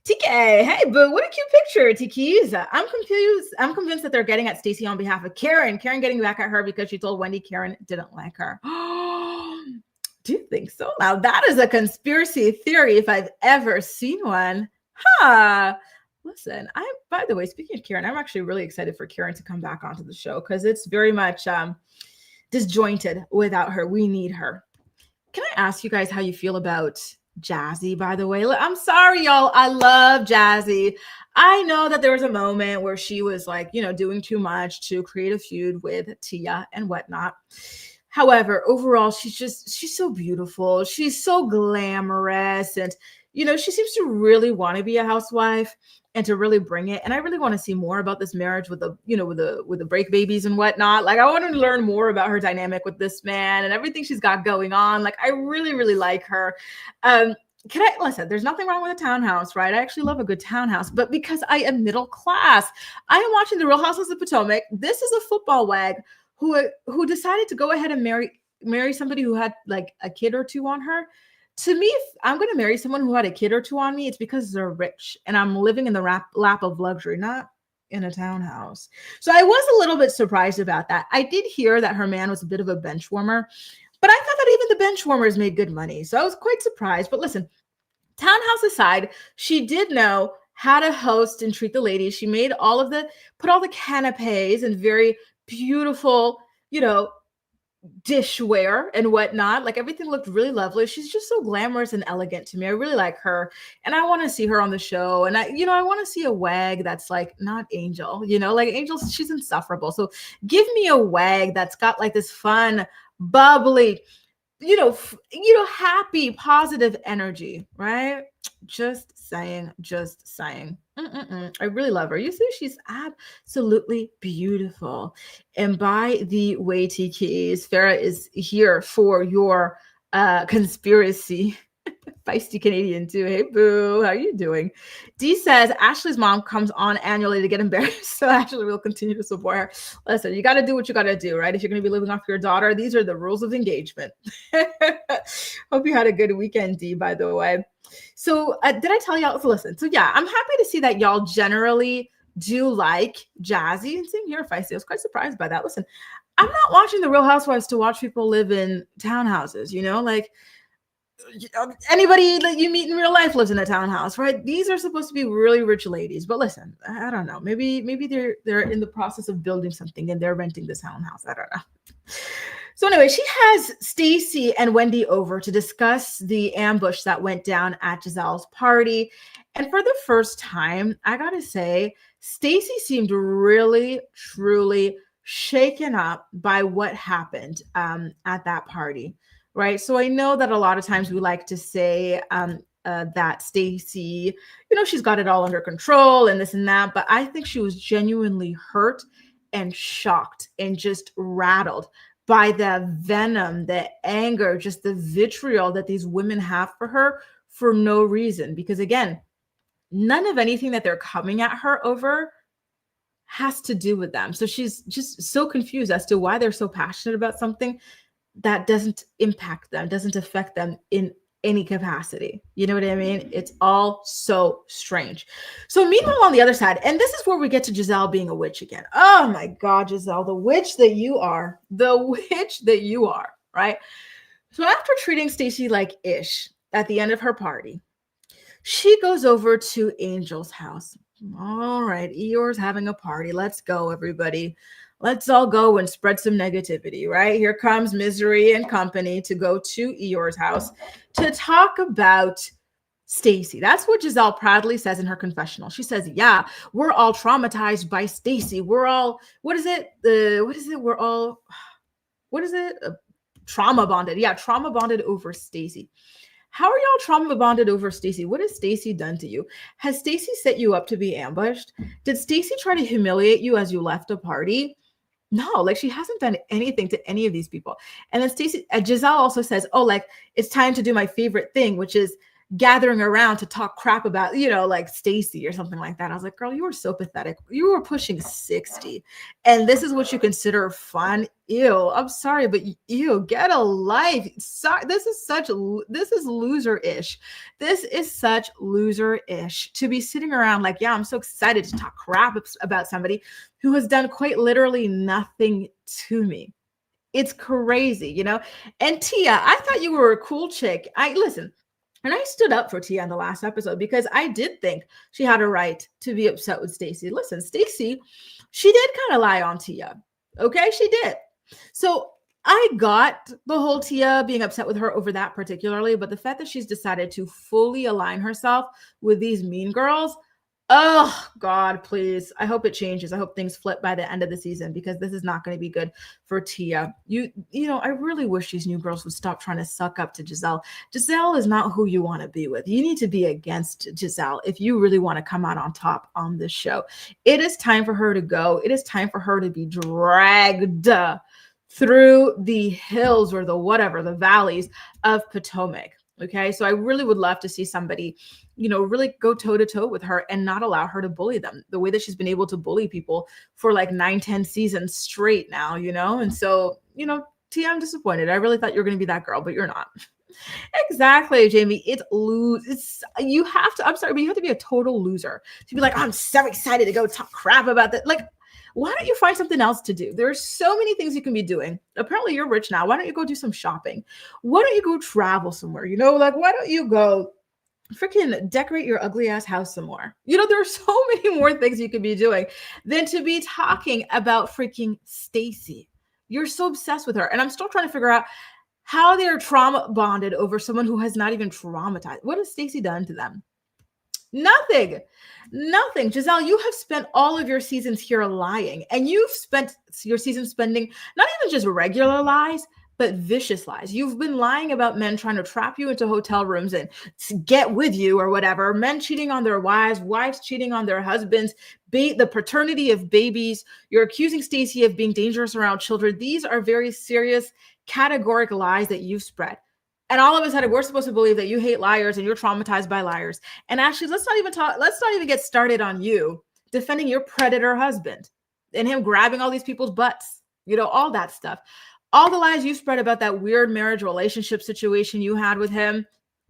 S1: TK, hey, but what a cute picture, TK's. I'm confused. I'm convinced that they're getting at Stacy on behalf of Karen. Karen getting back at her because she told Wendy Karen didn't like her. Do you think so? Now, that is a conspiracy theory if I've ever seen one. Huh. Listen, by the way, speaking of Karen, I'm actually really excited for Karen to come back onto the show because it's very much disjointed without her. We need her. Can I ask you guys how you feel about Jazzy, by the way? I'm sorry, y'all. I love Jazzy. I know that there was a moment where she was like, doing too much to create a feud with Tia and whatnot. However, overall, she's so beautiful. She's so glamorous. And, she seems to really want to be a housewife and to really bring it. And I really want to see more about this marriage with the break babies and whatnot. Like, I want to learn more about her dynamic with this man and everything she's got going on. Like, I really, really like her. Listen, there's nothing wrong with a townhouse, right? I actually love a good townhouse, but because I am middle class, I am watching The Real Housewives of Potomac. This is a football wag who decided to go ahead and marry somebody who had like a kid or two on her. To me, if I'm going to marry someone who had a kid or two on me, it's because they're rich and I'm living in the lap of luxury, not in a townhouse. So I was a little bit surprised about that. I did hear that her man was a bit of a bench warmer, but I thought that even the bench warmers made good money. So I was quite surprised. But listen, townhouse aside, she did know how to host and treat the ladies. She made put all the canapes and very beautiful, dishware and whatnot. Like, everything looked really lovely. She's just so glamorous and elegant to me. I really like her, and I want to see her on the show. And I want to see a wag that's like not Angel. Like Angel, she's insufferable. So give me a wag that's got like this fun, bubbly, happy, positive energy, right? Just saying. I really love her. You see, she's absolutely beautiful. And by the way, TKs, Farah is here for your conspiracy. Feisty Canadian too. Hey, boo. How are you doing? D says Ashley's mom comes on annually to get embarrassed. So Ashley will continue to support her. Listen, you got to do what you got to do, right? If you're going to be living off your daughter, these are the rules of engagement. Hope you had a good weekend, D, by the way. So did I tell y'all? So listen. So yeah, I'm happy to see that y'all generally do like Jazzy. And same here, Feisty. I was quite surprised by that. Listen, I'm not watching The Real Housewives to watch people live in townhouses, like, anybody that you meet in real life lives in a townhouse, right? These are supposed to be really rich ladies, but listen, I don't know. Maybe they're in the process of building something and they're renting this townhouse. I don't know. So anyway, she has Stacy and Wendy over to discuss the ambush that went down at Gizelle's party. And for the first time, I gotta say, Stacy seemed really, truly shaken up by what happened at that party. Right. So I know that a lot of times we like to say that Stacy, she's got it all under control and this and that. But I think she was genuinely hurt and shocked and just rattled by the venom, the anger, just the vitriol that these women have for her for no reason. Because again, none of anything that they're coming at her over has to do with them. So she's just so confused as to why they're so passionate about something that doesn't impact them, doesn't affect them in any capacity. You know what I mean? It's all so strange. So meanwhile, on the other side, and this is where we get to Gizelle being a witch again. Oh my God, Gizelle, the witch that you are, right? So after treating Stacy like ish at the end of her party, She goes over to Angel's house. All right, Eeyore's having a party. Let's go, everybody. Let's all go and spread some negativity, right? Here comes Misery and company to go to Eeyore's house to talk about Stacy. That's what Gizelle proudly says in her confessional. She says, "Yeah, we're all traumatized by Stacy. We're all what is it? What is it? We're all what is it? Trauma bonded. Yeah, trauma bonded over Stacy." How are y'all trauma bonded over Stacy? What has Stacy done to you? Has Stacy set you up to be ambushed? Did Stacy try to humiliate you as you left a party? No, like she hasn't done anything to any of these people. And then Stacy, Gizelle also says, "Oh, like it's time to do my favorite thing, which is gathering around to talk crap about, like Stacy or something like that." I was like, "Girl, you were so pathetic. You were pushing 60, and this is what you consider fun? Ew, I'm sorry, but ew, get a life." Sorry, this is loser-ish. This is such loser-ish to be sitting around like, yeah, I'm so excited to talk crap about somebody who has done quite literally nothing to me. It's crazy. And Tia, I thought you were a cool chick. Listen, and I stood up for Tia in the last episode because I did think she had a right to be upset with Stacy. Listen, Stacy, she did kind of lie on Tia. Okay, she did. So I got the whole Tia being upset with her over that particularly, but the fact that she's decided to fully align herself with these mean girls, oh God, please. I hope it changes. I hope things flip by the end of the season because this is not going to be good for Tia. I really wish these new girls would stop trying to suck up to Gizelle. Gizelle is not who you want to be with. You need to be against Gizelle if you really want to come out on top on this show. It is time for her to go. It is time for her to be dragged through the hills or the valleys of Potomac. Okay, so I really would love to see somebody, really go toe to toe with her and not allow her to bully them the way that she's been able to bully people for like 9-10 seasons straight now, and so, Tia, I'm disappointed. I really thought you were going to be that girl, but you're not. Exactly, Jamie. I'm sorry, but you have to be a total loser to be like, "I'm so excited to go talk crap about that." Like, why don't you find something else to do? There are so many things you can be doing. Apparently you're rich now. Why don't you go do some shopping? Why don't you go travel somewhere? Like, why don't you go freaking decorate your ugly ass house some more? There are so many more things you could be doing than to be talking about freaking Stacy. You're so obsessed with her. And I'm still trying to figure out how they're trauma bonded over someone who has not even traumatized. What has Stacy done to them? Nothing. Gizelle, you have spent all of your seasons here lying, and you've spent your season spending not even just regular lies, but vicious lies. You've been lying about men trying to trap you into hotel rooms and get with you or whatever, men cheating on their wives cheating on their husbands, the paternity of babies. You're accusing Stacy of being dangerous around children. These are very serious, categoric lies that you've spread. And all of a sudden, we're supposed to believe that you hate liars and you're traumatized by liars. And actually, let's not even get started on you defending your predator husband and him grabbing all these people's butts, all that stuff. All the lies you spread about that weird marriage relationship situation you had with him.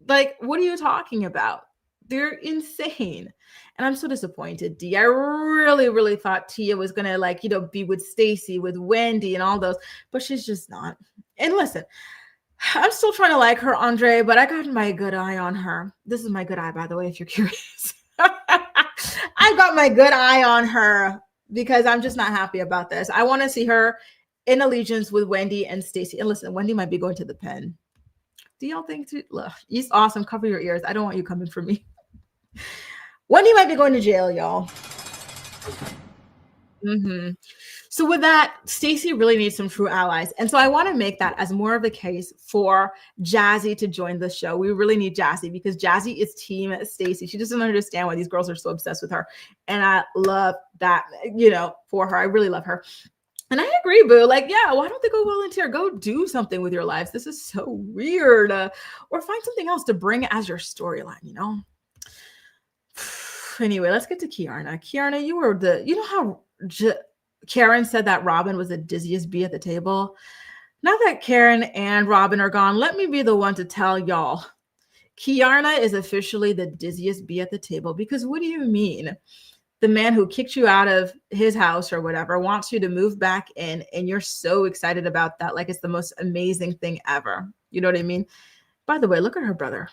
S1: Like, what are you talking about? They're insane. And I'm so disappointed, Dee. I really, really thought Tia was going to be with Stacy, with Wendy and all those, but she's just not. And listen, I'm still trying to like her, Andre, but I got my good eye on her. This is my good eye, by the way, if you're curious. I got my good eye on her because I'm just not happy about this. I want to see her in allegiance with Wendy and Stacy. And listen, Wendy might be going to the pen. Do y'all think East Awesome, cover your ears. I don't want you coming for me. Wendy might be going to jail, y'all. Mm-hmm. So with that, Stacy really needs some true allies. And so I want to make that as more of a case for Jazzy to join the show. We really need Jazzy because Jazzy is team Stacy. She doesn't understand why these girls are so obsessed with her. And I love that, for her. I really love her. And I agree, boo. Like, yeah, why don't they go volunteer? Go do something with your lives. This is so weird. Or find something else to bring as your storyline, Anyway, let's get to Kiarna. Kiarna, you were how Karen said that Robin was the dizziest bee at the table. Now that Karen and Robin are gone, let me be the one to tell y'all. Kiarna is officially the dizziest bee at the table because what do you mean? The man who kicked you out of his house or whatever wants you to move back in and you're so excited about that. Like it's the most amazing thing ever. You know what I mean? By the way, look at her brother.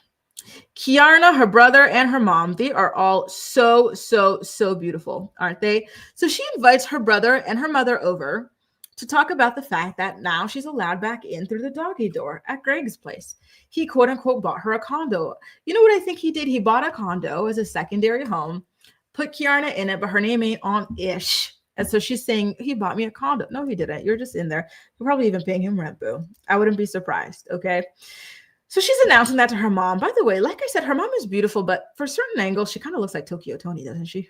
S1: Kiarna, her brother, and her mom, they are all so, so, so beautiful, aren't they? So she invites her brother and her mother over to talk about the fact that now she's allowed back in through the doggy door at Greg's place. He quote unquote bought her a condo. You know what I think he did? He bought a condo as a secondary home, put Kiarna in it, but her name ain't on ish. And so she's saying, he bought me a condo. No, he didn't. You're just in there. You're probably even paying him rent, boo. I wouldn't be surprised. Okay. So she's announcing that to her mom. By the way, like I said, her mom is beautiful, but for certain angles, she kind of looks like Tokyo Toni, doesn't she?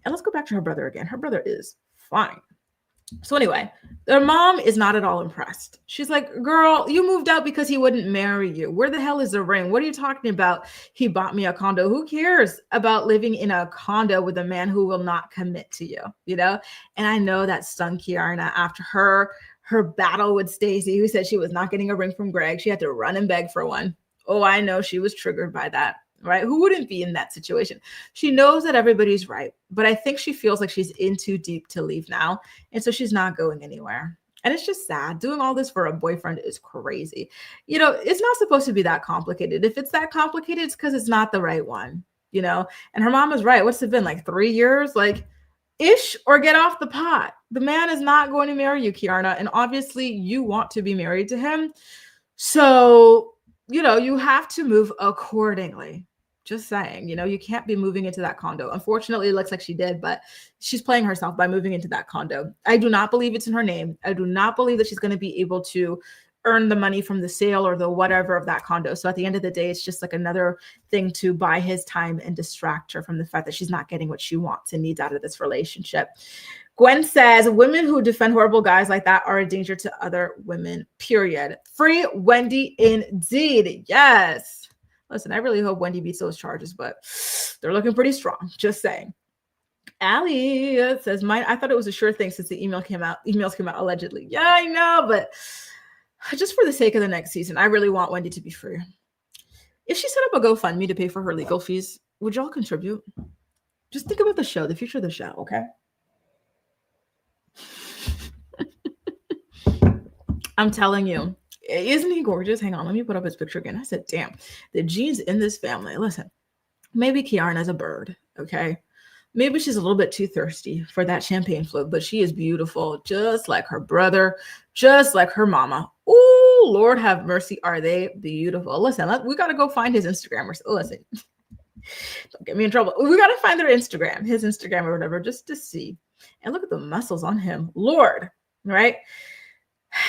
S1: And let's go back to her brother again. Her brother is fine. So anyway, their mom is not at all impressed. She's like, girl, you moved out because he wouldn't marry you. Where the hell is the ring? What are you talking about? He bought me a condo. Who cares about living in a condo with a man who will not commit to you, you know? And I know that stung Kiarna after her battle with Stacy, who said she was not getting a ring from Greg. She had to run and beg for one. Oh, I know she was triggered by that. Right? Who wouldn't be in that situation? She knows that everybody's right, but I think she feels like she's in too deep to leave now. And so she's not going anywhere. And it's just sad. Doing all this for a boyfriend is crazy. You know, it's not supposed to be that complicated. If it's that complicated, it's because it's not the right one, you know? And her mom is right. What's it been, like 3 years? Like, ish, or get off the pot. The man is not going to marry you, Kiarna. And obviously you want to be married to him. So, you know, you have to move accordingly. Just saying, you know, you can't be moving into that condo. Unfortunately, it looks like she did, but she's playing herself by moving into that condo. I do not believe it's in her name. I do not believe that she's going to be able to earn the money from the sale or the whatever of that condo. So at the end of the day, it's just like another thing to buy his time and distract her from the fact that she's not getting what she wants and needs out of this relationship. Gwen says, women who defend horrible guys like that are a danger to other women, period. Free Wendy indeed. Yes. Listen, I really hope Wendy beats those charges, but they're looking pretty strong. Just saying. Allie says, I thought it was a sure thing since the emails came out allegedly. Yeah, I know, but just for the sake of the next season, I really want Wendy to be free. If she set up a GoFundMe to pay for her legal fees, would y'all contribute? Just think about the show, the future of the show, okay? I'm telling you, isn't he gorgeous? Hang on, let me put up his picture again. I said, damn, the genes in this family. Listen, maybe Kiarna's a bird, okay? Maybe she's a little bit too thirsty for that champagne float, but she is beautiful, just like her brother, just like her mama. Oh, Lord have mercy, are they beautiful? Listen, we got to go find his Instagram. Listen, don't get me in trouble. We got to find their Instagram, his Instagram or whatever, just to see. And look at the muscles on him. Lord, right?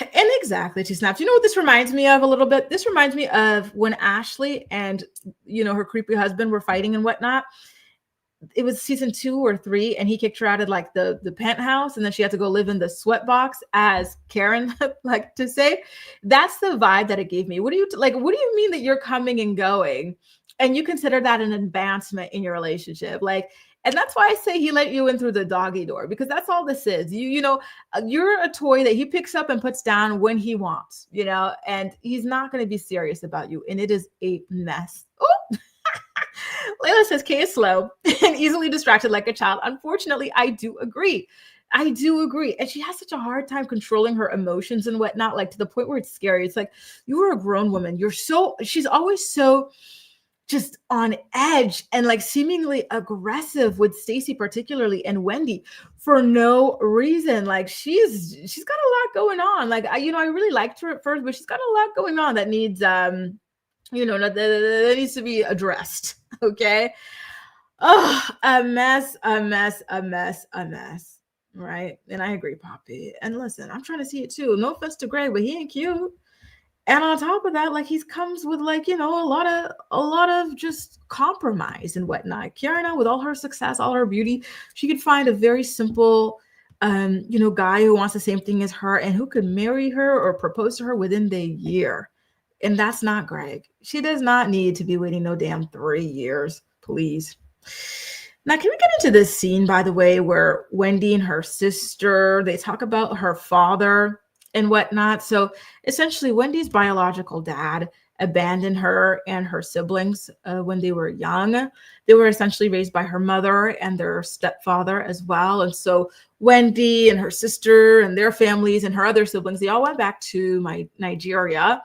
S1: And exactly, two snaps. You know what this reminds me of a little bit? This reminds me of when Ashley and, you know, her creepy husband were fighting and whatnot. It was season 2 or 3, and he kicked her out of like the penthouse, and then she had to go live in the sweatbox, as Karen like to say. That's the vibe that it gave me. What do you mean that you're coming and going, and you consider that an advancement in your relationship? Like, and that's why I say he let you in through the doggy door, because that's all this is. You know, you're a toy that he picks up and puts down when he wants, you know, and he's not going to be serious about you. And it is a mess. Oh, Layla says Kay is slow and easily distracted like a child. Unfortunately, I do agree. And she has such a hard time controlling her emotions and whatnot, like to the point where it's scary. It's like, you are a grown woman. She's always so just on edge and like seemingly aggressive with Stacy particularly, and Wendy for no reason. Like she's got a lot going on. Like I really liked her at first, but she's got a lot going on that needs that needs to be addressed. Okay. Oh, a mess. Right. And I agree, Poppy. And listen, I'm trying to see it too. No offense to Greg, but he ain't cute. And on top of that, like he comes with like, you know, a lot of just compromise and whatnot. Kiarna, with all her success, all her beauty, she could find a very simple, guy who wants the same thing as her and who could marry her or propose to her within the year. And that's not Greg. She does not need to be waiting no damn 3 years, please. Now, can we get into this scene, by the way, where Wendy and her sister, they talk about her father and whatnot. So essentially, Wendy's biological dad abandoned her and her siblings when they were young. They were essentially raised by her mother and their stepfather as well. And so Wendy and her sister and their families and her other siblings, they all went back to Nigeria.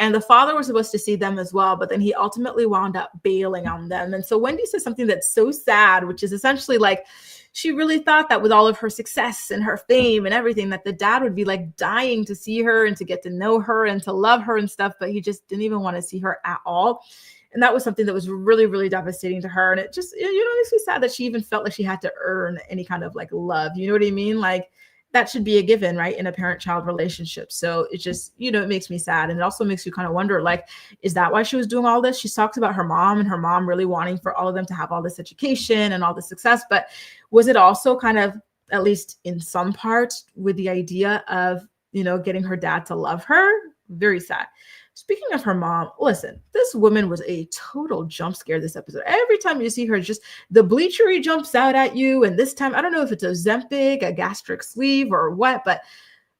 S1: And the father was supposed to see them as well, but then he ultimately wound up bailing on them. And so Wendy says something that's so sad, which is essentially like, she really thought that with all of her success and her fame and everything, that the dad would be like dying to see her and to get to know her and to love her and stuff, but he just didn't even want to see her at all. And that was something that was really, really devastating to her. And it just, makes me sad that she even felt like she had to earn any kind of like love. You know what I mean? Like, that should be a given, right, in a parent-child relationship. So it just, it makes me sad. And it also makes you kind of wonder, like, is that why she was doing all this? She talks about her mom and her mom really wanting for all of them to have all this education and all this success. But was it also kind of, at least in some part, with the idea of, getting her dad to love her? Very sad. Speaking of her mom, listen, this woman was a total jump scare this episode. Every time you see her, just the bleachery jumps out at you. And this time, I don't know if it's a Ozempic, a gastric sleeve, or what, but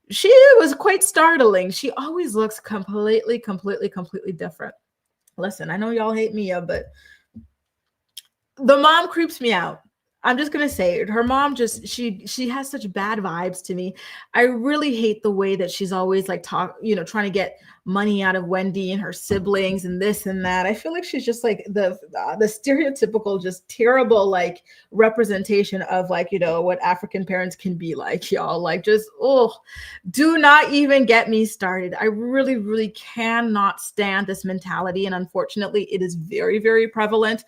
S1: she was quite startling. She always looks completely different. Listen, I know y'all hate Mia, but the mom creeps me out. I'm just going to say it. Her mom she has such bad vibes to me. I really hate the way that she's always like trying to get money out of Wendy and her siblings and this and that. I feel like she's just like the stereotypical, just terrible, like representation of like, what African parents can be like, y'all. Like, just, do not even get me started. I really, really cannot stand this mentality. And unfortunately, it is very, very prevalent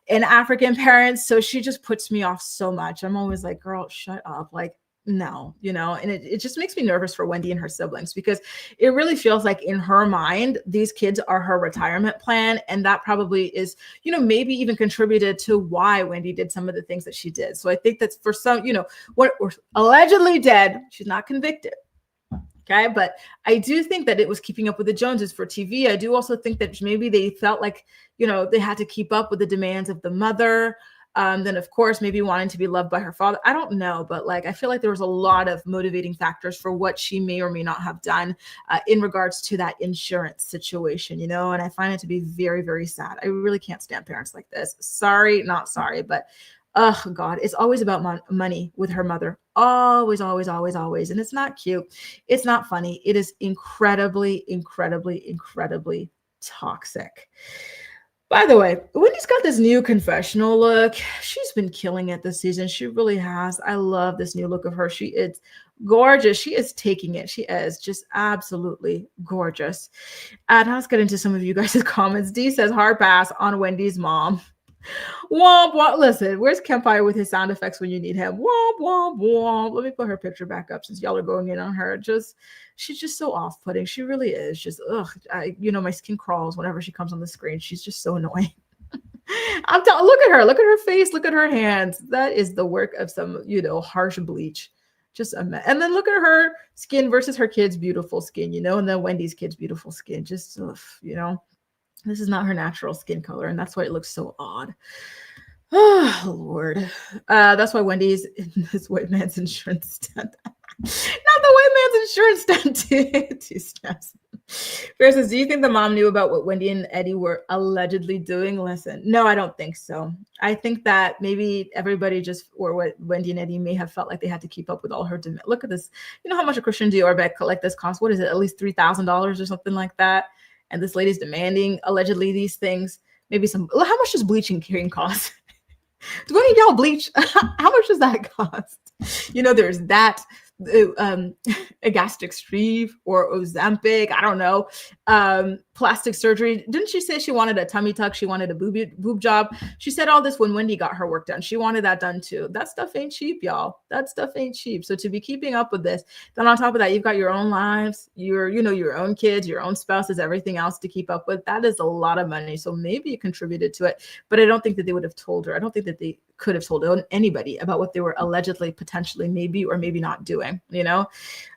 S1: in African parents. So she just puts me off so much. I'm always like, girl, shut up. Like, no, and it just makes me nervous for Wendy and her siblings, because it really feels like in her mind, these kids are her retirement plan. And that probably is, maybe even contributed to why Wendy did some of the things that she did. So I think that's for some, what allegedly dead, she's not convicted. Okay. But I do think that it was keeping up with the Joneses for TV. I do also think that maybe they felt like, they had to keep up with the demands of the mother. Then of course, maybe wanting to be loved by her father. I don't know, but like, I feel like there was a lot of motivating factors for what she may or may not have done in regards to that insurance situation, and I find it to be very, very sad. I really can't stand parents like this. Sorry, not sorry, but oh God, it's always about money with her mother. Always, always, always, always. And it's not cute. It's not funny. It is incredibly, incredibly, incredibly toxic. By the way, Wendy's got this new confessional look. She's been killing it this season. She really has. I love this new look of her. She is gorgeous. She is taking it. She is just absolutely gorgeous. And let's get into some of you guys' comments. D says hard pass on Wendy's mom. Womp womp. Listen, where's Kempire with his sound effects when you need him? Womp womp womp. Let me put her picture back up since y'all are going in on her. She's just so off-putting. She really is. Just my skin crawls whenever she comes on the screen. She's just so annoying. Look at her. Look at her face. Look at her hands. That is the work of some, harsh bleach. Just a mess. And then look at her skin versus her kid's beautiful skin, and then Wendy's kid's beautiful skin. Just, this is not her natural skin color, and that's why it looks so odd. Oh, Lord. That's why Wendy's in this white man's insurance stunt. Not the white man's insurance stunt. Two snaps. Versus, do you think the mom knew about what Wendy and Eddie were allegedly doing? Listen, no, I don't think so. I think that maybe everybody or what Wendy and Eddie may have felt like they had to keep up with all her demand. Look at this. You know how much a Christian Dior bag like this costs? What is it? At least $3,000 or something like that. And this lady's demanding allegedly these things. Maybe how much does bleaching cream cost? Do any of y'all bleach? How much does that cost? There's that. A gastric sleeve or Ozempic, I don't know, plastic surgery. Didn't she say she wanted a tummy tuck? She wanted a boob job. She said all this when Wendy got her work done. She wanted that done too. That stuff ain't cheap, y'all. That stuff ain't cheap. So to be keeping up with this, then on top of that, you've got your own lives, your own kids, your own spouses, everything else to keep up with. That is a lot of money. So maybe it contributed to it, but I don't think that they would have told her. I don't think that they could have told anybody about what they were allegedly, potentially, maybe or maybe not doing,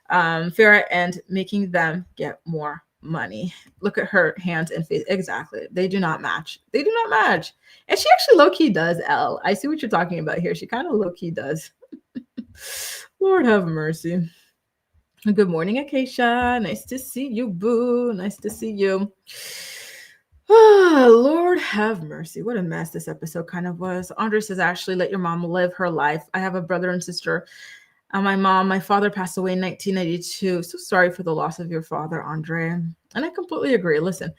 S1: Farrah, and making them get more money. Look at her hands and face. Exactly. They do not match. They do not match. And she actually low-key does, Elle. I see what you're talking about here. She kind of low-key does. Lord have mercy. Good morning, Acacia. Nice to see you, boo. Nice to see you. Oh, Lord have mercy. What a mess this episode kind of was. Andre says, Ashley, let your mom live her life. I have a brother and sister My father passed away in 1992. So sorry for the loss of your father, Andre. And I completely agree. Listen,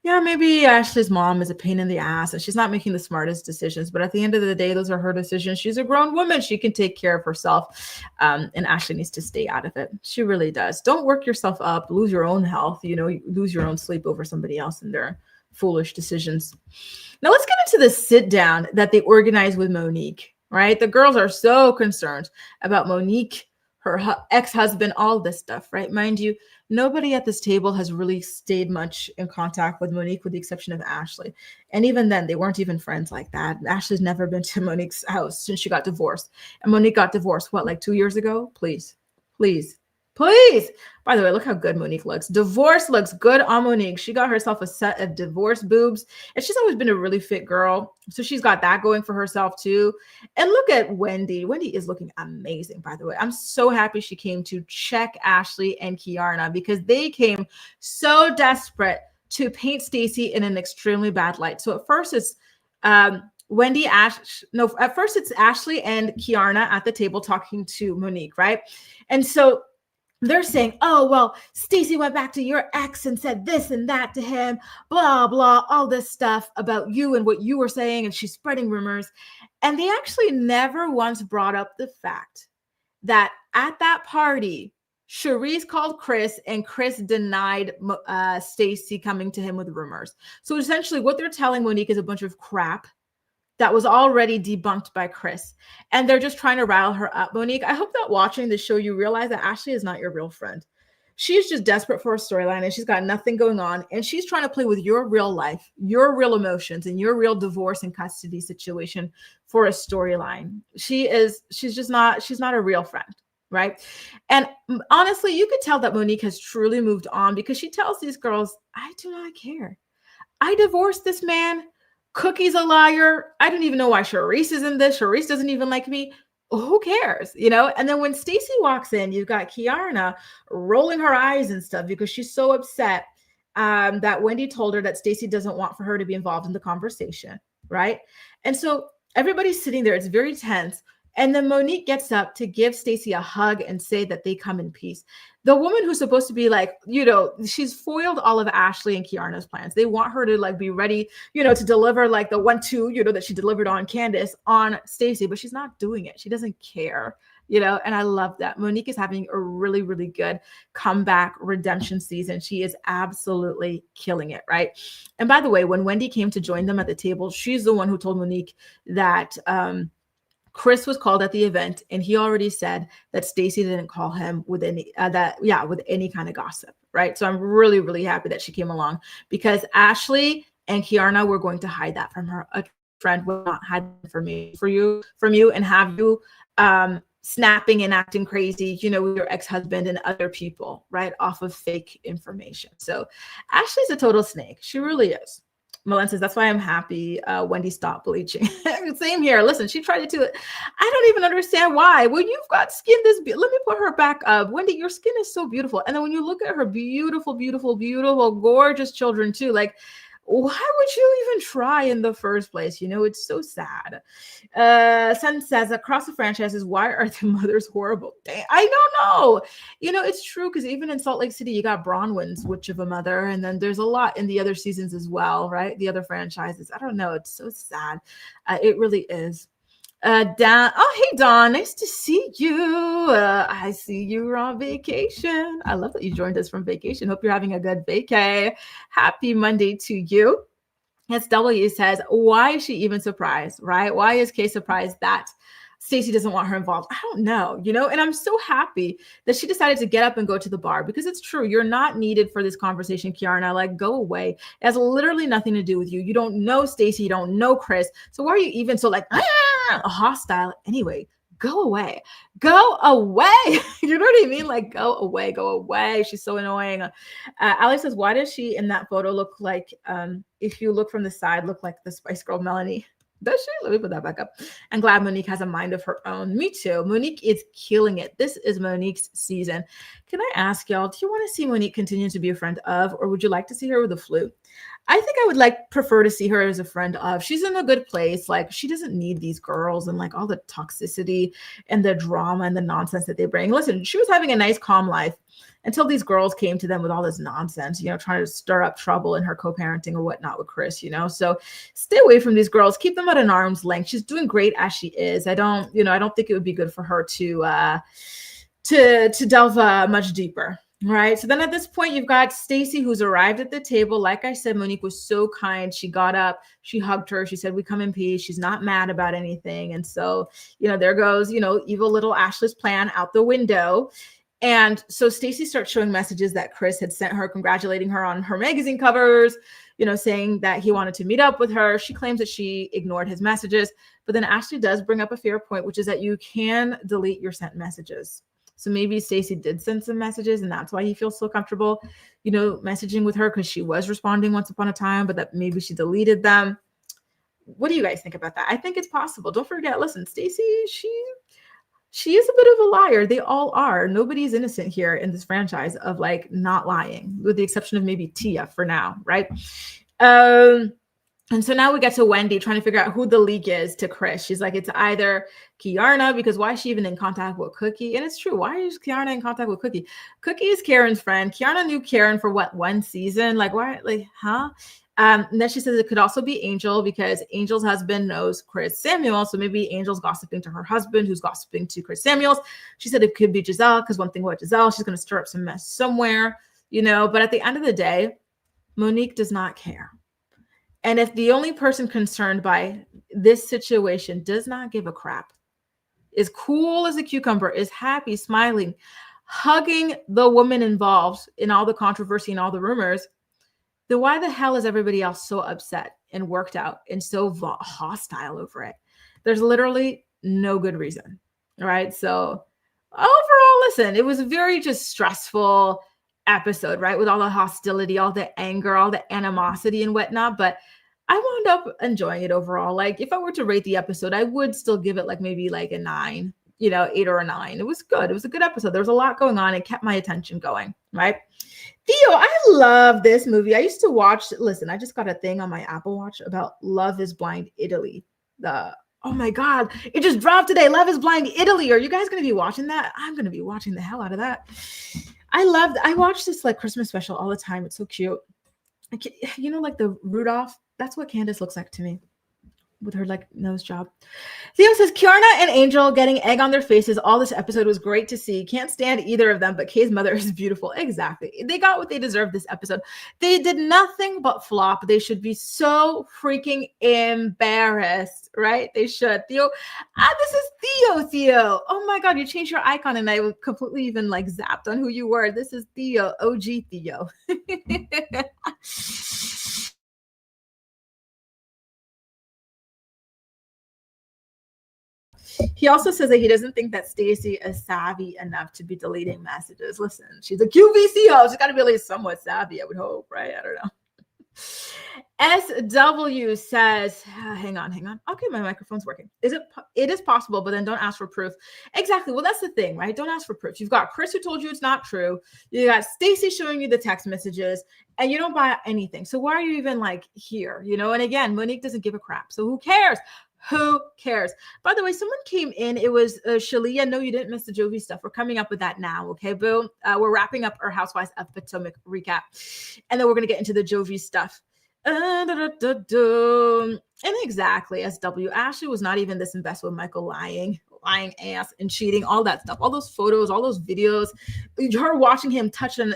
S1: yeah, maybe Ashley's mom is a pain in the ass and she's not making the smartest decisions. But at the end of the day, those are her decisions. She's a grown woman. She can take care of herself. And Ashley needs to stay out of it. She really does. Don't work yourself up, lose your own health, lose your own sleep over somebody else and their foolish decisions. Now let's get into the sit down that they organized with Monique, right? The girls are so concerned about Monique, her ex-husband, all this stuff, right? Mind you, nobody at this table has really stayed much in contact with Monique with the exception of Ashley. And even then, they weren't even friends like that. Ashley's never been to Monique's house since she got divorced. And Monique got divorced, what, like 2 years ago? Please, please, please. By the way, look how good Monique looks. Divorce looks good on Monique. She got herself a set of divorce boobs. And she's always been a really fit girl. So she's got that going for herself too. And look at Wendy. Wendy is looking amazing, by the way. I'm so happy she came to check Ashley and Kiarna because they came so desperate to paint Stacy in an extremely bad light. So at first it's at first it's Ashley and Kiarna at the table talking to Monique, right? And so they're saying, oh, well, Stacy went back to your ex and said this and that to him, blah, blah, all this stuff about you and what you were saying. And she's spreading rumors. And they actually never once brought up the fact that at that party, Charisse called Chris and Chris denied Stacy coming to him with rumors. So essentially what they're telling Monique is a bunch of crap that was already debunked by Chris. And they're just trying to rile her up. Monique, I hope that watching the show, you realize that Ashley is not your real friend. She's just desperate for a storyline and she's got nothing going on. And she's trying to play with your real life, your real emotions, and your real divorce and custody situation for a storyline. She's not a real friend. Right. And honestly, you could tell that Monique has truly moved on because she tells these girls, I do not care. I divorced this man. Cookie's a liar. I don't even know why Charisse is in this. Charisse doesn't even like me. Who cares? And then when Stacy walks in, you've got Kiarna rolling her eyes and stuff because she's so upset that Wendy told her that Stacy doesn't want for her to be involved in the conversation, right? And so everybody's sitting there. It's very tense. And then Monique gets up to give Stacy a hug and say that they come in peace. The woman who's supposed to be like, she's foiled all of Ashley and Kiarna's plans. They want her to like be ready, to deliver like the 1-2, that she delivered on Candace on Stacy, but she's not doing it. She doesn't care, and I love that. Monique is having a really, really good comeback redemption season. She is absolutely killing it, right? And by the way, when Wendy came to join them at the table, she's the one who told Monique that, Chris was called at the event and he already said that Stacy didn't call him with any with any kind of gossip, right? So I'm really, really happy that she came along because Ashley and Kiarna were going to hide that from her. A friend will not hide from you and have you snapping and acting crazy, with your ex-husband and other people, right? Off of fake information. So Ashley's a total snake. She really is. Malen says, that's why I'm happy Wendy stopped bleaching. Same here. Listen, she tried to do it. I don't even understand why. When you've got skin let me put her back up. Wendy, your skin is so beautiful. And then when you look at her beautiful, beautiful, beautiful, gorgeous children too, like, why would you even try in the first place? It's so sad. Sun says, across the franchises, why are the mothers horrible? I don't know. It's true because even in Salt Lake City, you got Bronwyn's witch of a mother. And then there's a lot in the other seasons as well, right? The other franchises. I don't know. It's so sad. It really is. Don, hey Don, nice to see you. I see you were on vacation. I love that you joined us from vacation. Hope you're having a good vacay. Happy Monday to you. SW says, why is she even surprised, right? Why is Kay surprised that Stacy doesn't want her involved? I don't know, and I'm so happy that she decided to get up and go to the bar because it's true. You're not needed for this conversation, Kiarna. Like, go away. It has literally nothing to do with you. You don't know Stacy. You don't know Chris. So why are you even so like hostile? Anyway, go away. Go away. You know what I mean? Like, go away. Go away. She's so annoying. Alex says, why does she in that photo look like, if you look from the side, look like the Spice Girl Melanie? Does she? Let me put that back up. I'm glad Monique has a mind of her own. Me too. Monique is killing it. This is Monique's season. Can I ask y'all, do you want to see Monique continue to be a friend of, or would you like to see her with the flu? I think I would prefer to see her as a friend of. She's in a good place. Like she doesn't need these girls and like all the toxicity and the drama and the nonsense that they bring. Listen, she was having a nice, calm life until these girls came to them with all this nonsense, trying to stir up trouble in her co-parenting or whatnot with Chris, So stay away from these girls. Keep them at an arm's length. She's doing great as she is. I don't think it would be good for her to delve much deeper. Right. So then at this point, you've got Stacy, who's arrived at the table. Like I said, Monique was so kind. She got up, she hugged her. She said, we come in peace. She's not mad about anything. And so, there goes, evil little Ashley's plan out the window. And so Stacy starts showing messages that Chris had sent her, congratulating her on her magazine covers, saying that he wanted to meet up with her. She claims that she ignored his messages. But then Ashley does bring up a fair point, which is that you can delete your sent messages. So maybe Stacy did send some messages and that's why he feels so comfortable, messaging with her, because she was responding once upon a time, but that maybe she deleted them. What do you guys think about that? I think it's possible. Don't forget, listen, Stacy, she is a bit of a liar. They all are. Nobody's innocent here in this franchise of like not lying, with the exception of maybe Tia for now, right? And so now we get to Wendy trying to figure out who the leak is to Chris. She's like, it's either Kiarna, because why is she even in contact with Cookie? And it's true. Why is Kiarna in contact with Cookie? Cookie is Karen's friend. Kiarna knew Karen for what, one season? Like, why? Like, huh? And then she says it could also be Angel, because Angel's husband knows Chris Samuel. So maybe Angel's gossiping to her husband, who's gossiping to Chris Samuels. She said it could be Gizelle, because one thing about Gizelle, she's going to stir up some mess somewhere, But at the end of the day, Monique does not care. And if the only person concerned by this situation does not give a crap, is cool as a cucumber, is happy, smiling, hugging the woman involved in all the controversy and all the rumors, then why the hell is everybody else so upset and worked out and so hostile over it? There's literally no good reason, right? So overall, listen, it was a very just stressful episode, right? With all the hostility, all the anger, all the animosity and whatnot. But I wound up enjoying it overall. Like if I were to rate the episode, I would still give it like maybe like a 9, 8 or a 9. It was good. It was a good episode. There was a lot going on. It kept my attention going, right? Theo, I love this movie. I used to watch, listen, I just got a thing on my Apple Watch about Love is Blind Italy. Oh my God, it just dropped today. Love is Blind Italy. Are you guys going to be watching that? I'm going to be watching the hell out of that. I watch this like Christmas special all the time. It's so cute. Like the Rudolph, that's what Candace looks like to me with her like nose job. Theo says, Kiarna and Angel getting egg on their faces. All this episode was great to see. Can't stand either of them, but Kay's mother is beautiful. Exactly. They got what they deserved this episode. They did nothing but flop. They should be so freaking embarrassed, right? They should. Theo, this is Theo. Oh my God, you changed your icon and I completely even like zapped on who you were. This is Theo, OG Theo. He also says that he doesn't think that Stacy is savvy enough to be deleting messages. Listen, she's a QVC host. She's got to be at least somewhat savvy, I would hope, right? I don't know. SW says, hang on. Okay, my microphone's working. It is possible, but then don't ask for proof. Exactly. Well, that's the thing, right? Don't ask for proof. You've got Chris who told you it's not true. You got Stacy showing you the text messages, and you don't buy anything. So why are you even like here? And again, Monique doesn't give a crap. So who cares? Who cares? By the way, someone came in. It was Shalia. No, you didn't miss the Jovi stuff. We're coming up with that now. Okay, boom. We're wrapping up our Housewives of Potomac recap. And then we're going to get into the Jovi stuff. And exactly, SW. Ashley was not even this invested with Michael lying ass and cheating, all that stuff, all those photos, all those videos, her watching him touching,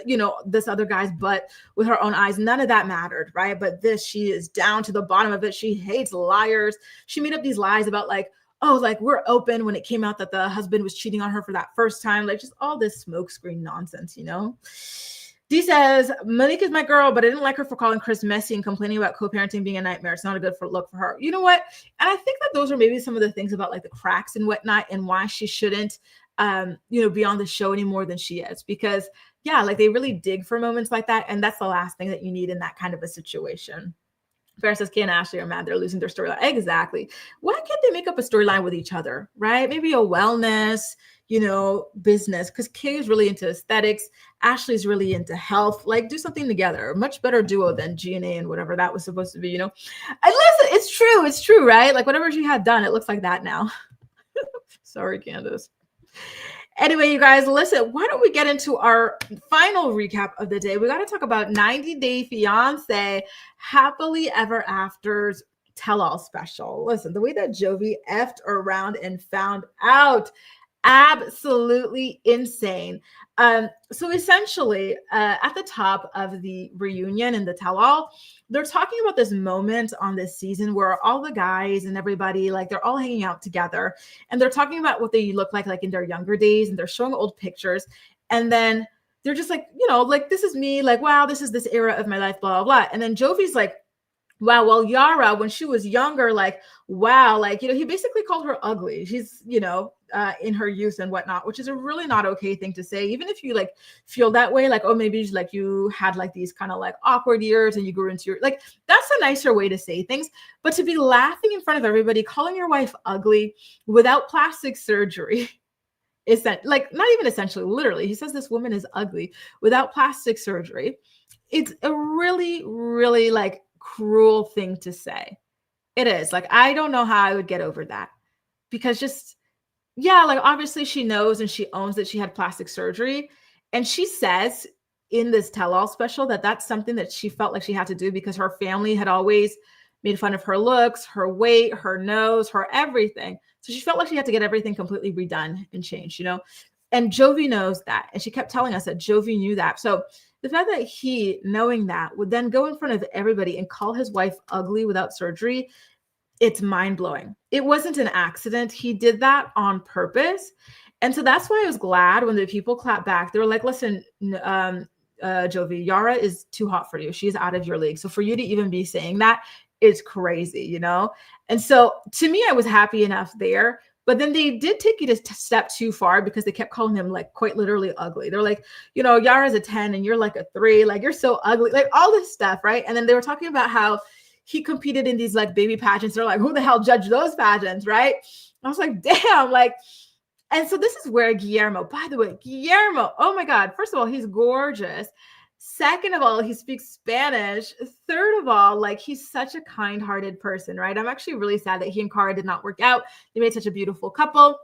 S1: this other guy's butt with her own eyes. None of that mattered, right? But this, she is down to the bottom of it. She hates liars. She made up these lies about like, oh, like we're open when it came out that the husband was cheating on her for that first time. Like just all this smokescreen nonsense, Dee says, Monique is my girl, but I didn't like her for calling Chris messy and complaining about co-parenting being a nightmare. It's not a good look for her. You know what? And I think that those are maybe some of the things about like the cracks and whatnot and why she shouldn't, be on the show any more than she is. Because, yeah, like they really dig for moments like that. And that's the last thing that you need in that kind of a situation. Farrah says, Kay and Ashley are mad. They're losing their storyline. Exactly. Why can't they make up a storyline with each other, right? Maybe a wellness, business, because Kay is really into aesthetics. Ashley's really into health. Like, do something together. Much better duo than G&A and whatever that was supposed to be, And listen, it's true, right? Like, whatever she had done, it looks like that now. Sorry, Candace. Anyway, you guys, listen, why don't we get into our final recap of the day? We got to talk about 90 Day Fiance Happily Ever After's tell-all special. Listen, the way that Jovi effed around and found out, absolutely insane. So essentially, at the top of the reunion and the tell-all, they're talking about this moment on this season where all the guys and everybody, like, they're all hanging out together, and they're talking about what they look like in their younger days, and they're showing old pictures, and then they're just like, like, this is me, like, wow, this is this era of my life, blah, blah, blah. And then Jovi's like, wow, well, Yara, when she was younger, like, wow, like, he basically called her ugly. She's, in her youth and whatnot, which is a really not okay thing to say. Even if you like feel that way, like, oh, maybe like you had like these kind of like awkward years and you grew into like, that's a nicer way to say things. But to be laughing in front of everybody, calling your wife ugly without plastic surgery, is that like, not even essentially, literally, he says this woman is ugly without plastic surgery. It's a really, really like cruel thing to say. It is. Like, I don't know how I would get over that, because just, yeah, like, obviously she knows and she owns that she had plastic surgery. And she says in this tell-all special that that's something that she felt like she had to do because her family had always made fun of her looks, her weight, her nose, her everything. So she felt like she had to get everything completely redone and changed, And Jovi knows that. And she kept telling us that Jovi knew that. So the fact that he, knowing that, would then go in front of everybody and call his wife ugly without surgery, it's mind-blowing. It wasn't an accident. He did that on purpose. And so that's why I was glad when the people clapped back. They were like, listen, Jovi, Yara is too hot for you. She's out of your league. So for you to even be saying that is crazy, And so to me, I was happy enough there. But then they did take it a step too far, because they kept calling him like quite literally ugly. They're like, Yara's a 10 and you're like a 3. Like, you're so ugly, like all this stuff, right? And then they were talking about how he competed in these like baby pageants. They're like, who the hell judged those pageants, right? I was like, damn, like, and so this is where Guillermo, by the way, oh my God, first of all, he's gorgeous. Second of all, he speaks Spanish. Third of all, like, he's such a kind-hearted person, right? I'm actually really sad that he and Cara did not work out. They made such a beautiful couple.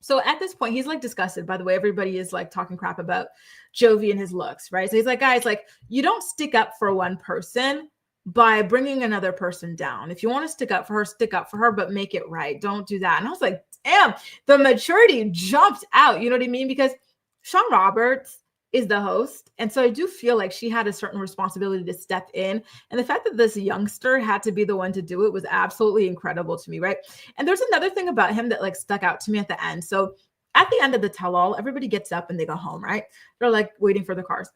S1: So at this point, he's like disgusted. By the way, everybody is like talking crap about Jovi and his looks, right? So he's like, guys, like, you don't stick up for one person by bringing another person down. If you want to stick up for her, but make it right. Don't do that. And I was like, damn, the maturity jumped out. You know what I mean? Because Sean Roberts is the host. And so I do feel like she had a certain responsibility to step in. And the fact that this youngster had to be the one to do it was absolutely incredible to me, right? And there's another thing about him that like stuck out to me at the end. So at the end of the tell-all, everybody gets up and they go home, right? They're like waiting for the cars.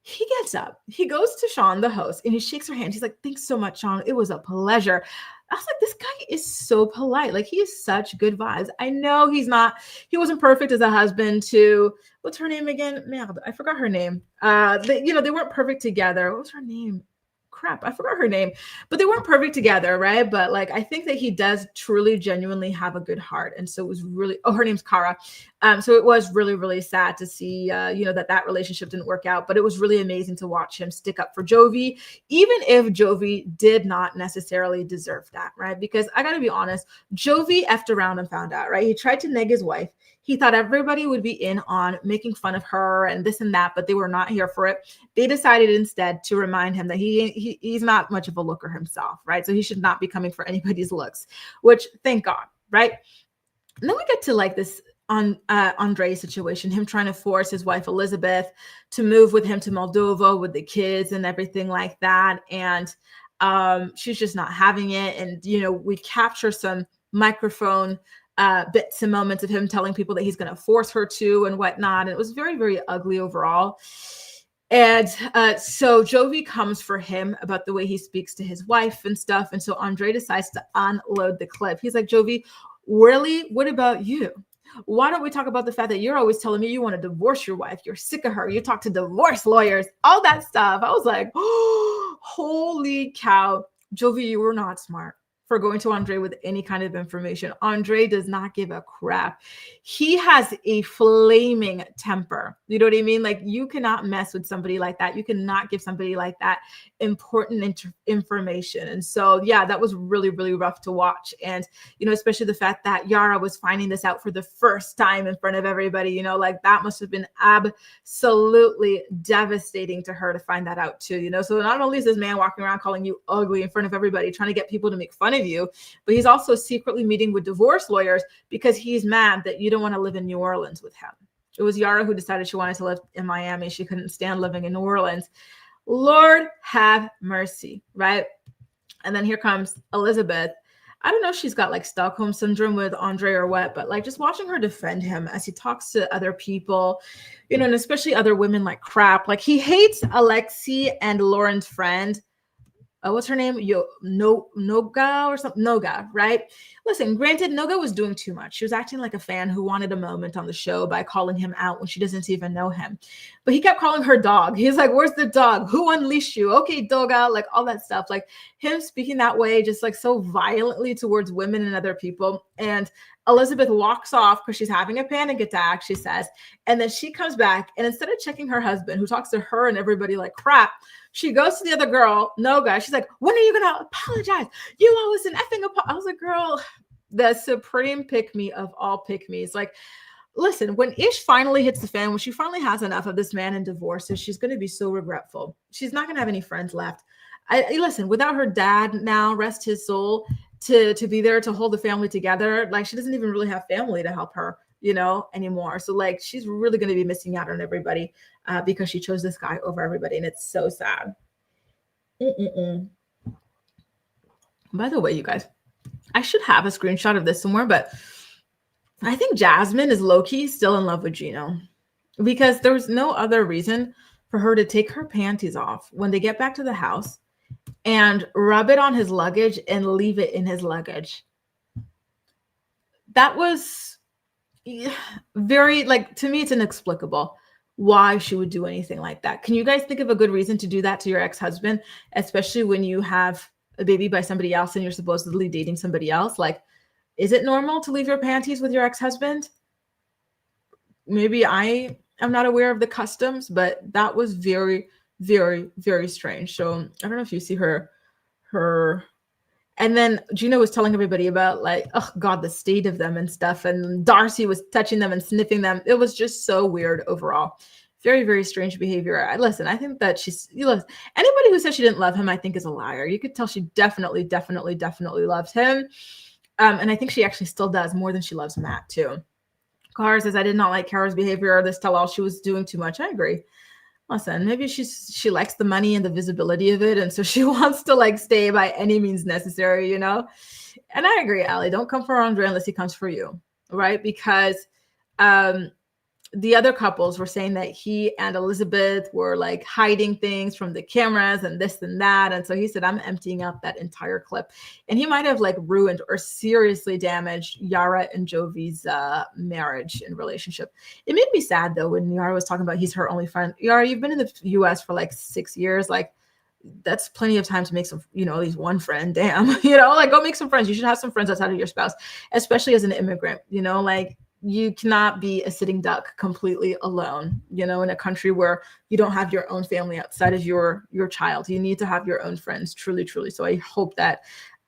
S1: He gets up, he goes to Sean, the host, and he shakes her hand. He's like, thanks so much, Sean. It was a pleasure. I was like, this guy is so polite. Like, he is such good vibes. I know he wasn't perfect as a husband to, what's her name again? Merde, I forgot her name. They weren't perfect together. What was her name? Crap, I forgot her name, but they weren't perfect together, right? But like, I think that he does truly, genuinely have a good heart. And so it was really, her name's Cara. So it was really, really sad to see, that relationship didn't work out, but it was really amazing to watch him stick up for Jovi, even if Jovi did not necessarily deserve that, right? Because I got to be honest, Jovi effed around and found out, right? He tried to neg his wife. He thought everybody would be in on making fun of her and this and that, but they were not here for it. They decided instead to remind him that he's not much of a looker himself, right? So he should not be coming for anybody's looks, which thank God, right? And then we get to like this Andre's situation, him trying to force his wife Elizabeth to move with him to Moldova with the kids and everything like that. And she's just not having it. And, we capture some microphone bits and moments of him telling people that he's going to force her to and whatnot. And it was very, very ugly overall. And so Jovi comes for him about the way he speaks to his wife and stuff. And so Andre decides to unload the clip. He's like, Jovi, really? What about you? Why don't we talk about the fact that you're always telling me you want to divorce your wife? You're sick of her. You talk to divorce lawyers, all that stuff. I was like, oh, holy cow. Jovi, you were not smart. for going to Andre with any kind of information. Andre does not give a crap. He has a flaming temper. You know what I mean? Like, you cannot mess with somebody like that. You cannot give somebody like that important information. And so, yeah, that was really, really rough to watch. And, you know, especially the fact that Yara was finding this out for the first time in front of everybody, you know, like that must have been absolutely devastating to her to find that out too, you know? So not only is this man walking around calling you ugly in front of everybody, trying to get people to make fun of you, but he's also secretly meeting with divorce lawyers because he's mad that you don't want to live in New Orleans with him. It was Yara who decided she wanted to live in Miami. She couldn't stand living in New Orleans. Lord have mercy, right? And then here comes Elizabeth. I don't know if she's got like Stockholm syndrome with Andre or what, but like just watching her defend him as he talks to other people, you know, and especially other women like crap. Like, he hates Alexi and Lauren's friend. What's her name? Noga or something? Noga, right? Listen, granted, Noga was doing too much. She was acting like a fan who wanted a moment on the show by calling him out when she doesn't even know him. But he kept calling her dog. He's like, where's the dog? Who unleashed you? Okay, Doga, like all that stuff. Like, him speaking that way, just like so violently towards women and other people. And Elizabeth walks off because she's having a panic attack, she says. And then she comes back, and instead of checking her husband, who talks to her and everybody like crap, she goes to the other girl, Noga. She's like, when are you going to apologize? You always an effing I was like, girl, the supreme pick-me of all pick-me's. Like, listen, when Ish finally hits the fan, when she finally has enough of this man and divorces, she's going to be so regretful. She's not going to have any friends left. Listen, without her dad now, rest his soul, to be there to hold the family together, like, she doesn't even really have family to help her, you know, anymore. So like, she's really going to be missing out on everybody because she chose this guy over everybody. And it's so sad. By the way, you guys, I should have a screenshot of this somewhere, but I think Jasmine is low-key still in love with Gino, because there was no other reason for her to take her panties off when they get back to the house and rub it on his luggage and leave it in his luggage. That was very, like, to me, it's inexplicable why she would do anything like that. Can you guys think of a good reason to do that to your ex-husband, especially when you have a baby by somebody else and you're supposedly dating somebody else? Like, is it normal to leave your panties with your ex-husband? Maybe I am not aware of the customs, but that was very, very, very strange. So I don't know if you see her. And then Gino was telling everybody about, like, oh God, the state of them and stuff. And Darcy was touching them and sniffing them. It was just so weird overall. Very, very strange behavior. Listen, I think that anybody who says she didn't love him, I think is a liar. You could tell she definitely, definitely, definitely loves him. And I think she actually still does, more than she loves Matt too. Cara says, I did not like Kara's behavior this tell-all. She was doing too much. I agree. Listen, maybe she likes the money and the visibility of it, and so she wants to like stay by any means necessary, you know? And I agree, Allie. Don't come for Andre unless he comes for you, right? Because the other couples were saying that he and Elizabeth were like hiding things from the cameras and this and that. And so he said, I'm emptying out that entire clip. And he might have like ruined or seriously damaged Yara and Jovi's marriage and relationship. It made me sad though, when Yara was talking about he's her only friend. Yara, you've been in the US for like 6 years. Like, that's plenty of time to make some, you know, at least one friend. Damn, you know, like, go make some friends. You should have some friends outside of your spouse, especially as an immigrant, you know, like, you cannot be a sitting duck completely alone, you know, in a country where you don't have your own family outside of your child. You need to have your own friends, truly, truly. So I hope that,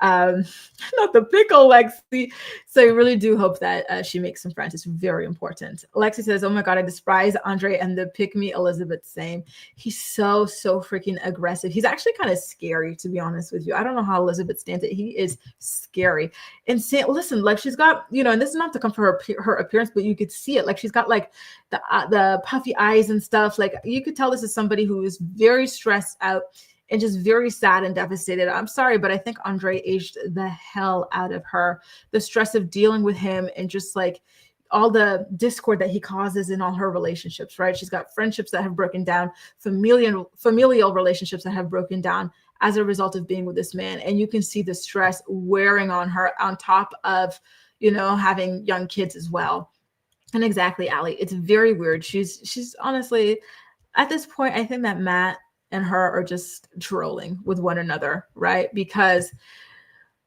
S1: not the pickle, Lexi. So I really do hope that she makes some friends. It's very important. Lexi says, oh my God, I despise Andre and the pick me Elizabeth same. He's so freaking aggressive. He's actually kind of scary, to be honest with you. I don't know how Elizabeth stands it. He is scary. And listen, like, she's got, you know, and this is not to come for her appearance, but you could see it. Like, she's got like the puffy eyes and stuff. Like, you could tell this is somebody who is very stressed out and just very sad and devastated. I'm sorry, but I think Andre aged the hell out of her. The stress of dealing with him and just like all the discord that he causes in all her relationships, right? She's got friendships that have broken down, familial relationships that have broken down as a result of being with this man. And you can see the stress wearing on her on top of, you know, having young kids as well. And exactly, Allie, it's very weird. She's honestly, at this point, I think that Matt and her are just trolling with one another, right? Because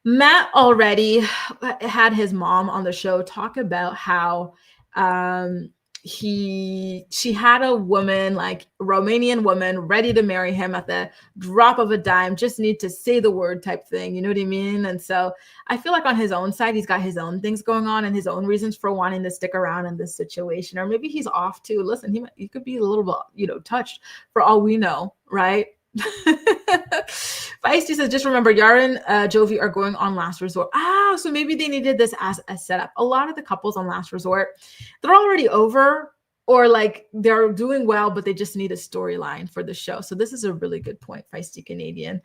S1: Matt already had his mom on the show talk about how um, she had a woman, like a Romanian woman, ready to marry him at the drop of a dime, just need to say the word type thing. You know what I mean? And so I feel like on his own side, he's got his own things going on and his own reasons for wanting to stick around in this situation. Or maybe he's off too. Listen, he could be a little bit, touched for all we know, right? Feisty says, just remember, Yara and Jovi are going on Last Resort. So maybe they needed this as a setup. A lot of the couples on Last Resort, they're already over, or like they're doing well, but they just need a storyline for the show. So this is a really good point, Feisty Canadian.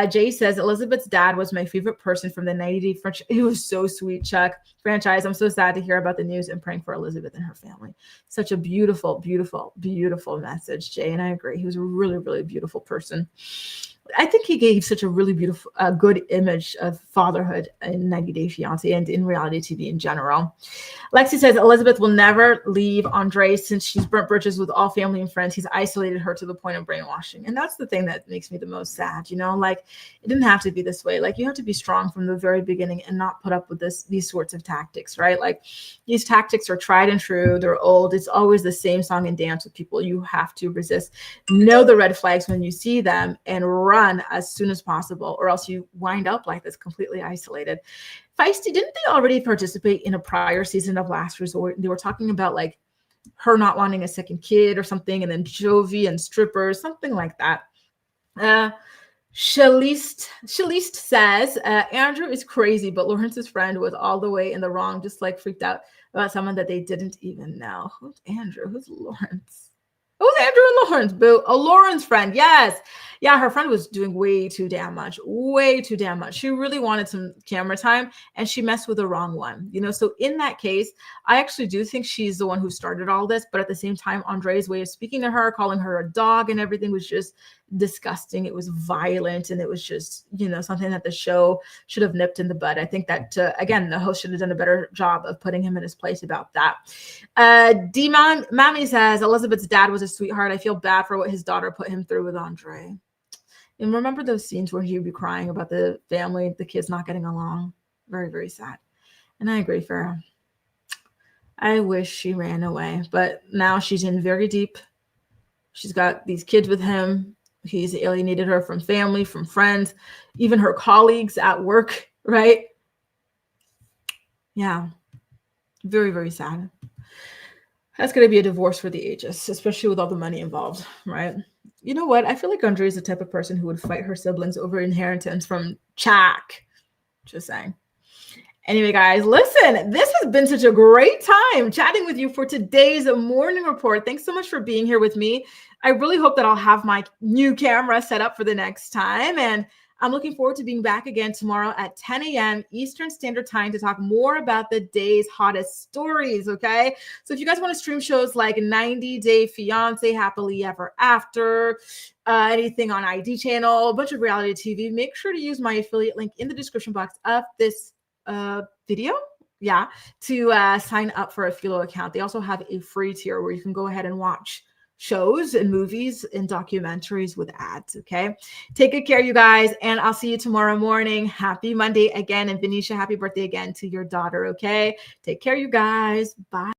S1: Jay says, Elizabeth's dad was my favorite person from the 90-day French. It was so sweet, Chuck. Franchise. I'm so sad to hear about the news and praying for Elizabeth and her family. Such a beautiful, beautiful, beautiful message, Jay. And I agree. He was a really, really beautiful person. I think he gave such a really beautiful, good image of fatherhood in 90 Day Fiancé and in reality TV in general. Lexi says, Elizabeth will never leave Andre since she's burnt bridges with all family and friends. He's isolated her to the point of brainwashing. And that's the thing that makes me the most sad, like it didn't have to be this way. Like you have to be strong from the very beginning and not put up with these sorts of tactics, right? Like these tactics are tried and true. They're old. It's always the same song and dance with people. You have to resist, know the red flags when you see them, and run as soon as possible, or else you wind up like this, completely isolated. Feisty, didn't they already participate in a prior season of Last Resort? They were talking about like her not wanting a second kid or something, and then Jovi and strippers, something like that. Shaliste says, Andrew is crazy, but Lawrence's friend was all the way in the wrong, just like freaked out about someone that they didn't even know. Who's Andrew? Who's Lawrence? Who's Andrew and Lawrence? Boo. Oh, Lauren's friend. Yes. Yeah, her friend was doing way too damn much. Way too damn much. She really wanted some camera time and she messed with the wrong one. So in that case, I actually do think she's the one who started all this. But at the same time, Andre's way of speaking to her, calling her a dog and everything was just disgusting. It was violent, and it was just, something that the show should have nipped in the bud. I think that, again, the host should have done a better job of putting him in his place about that. Mammy says, Elizabeth's dad was a sweetheart. I feel bad for what his daughter put him through with Andre. And remember those scenes where he would be crying about the family, the kids not getting along? Very, very sad. And I agree, Farrah. I wish she ran away, but now she's in very deep. She's got these kids with him. He's alienated her from family, from friends, even her colleagues at work, right? Yeah. Very, very sad. That's going to be a divorce for the ages, especially with all the money involved, right? You know what? I feel like Andre is the type of person who would fight her siblings over inheritance from Chuck. Just saying. Anyway, guys, listen, this has been such a great time chatting with you for today's morning report. Thanks so much for being here with me. I really hope that I'll have my new camera set up for the next time. And I'm looking forward to being back again tomorrow at 10 a.m. Eastern Standard Time to talk more about the day's hottest stories, okay? So if you guys want to stream shows like 90 Day Fiancé, Happily Ever After, anything on ID channel, a bunch of reality TV, make sure to use my affiliate link in the description box of this video, to sign up for a Philo account. They also have a free tier where you can go ahead and watch shows and movies and documentaries with ads. Okay, take good care, you guys, and I'll see you tomorrow morning. Happy Monday again, and Venetia, happy birthday again to your daughter. Okay, take care, you guys. Bye.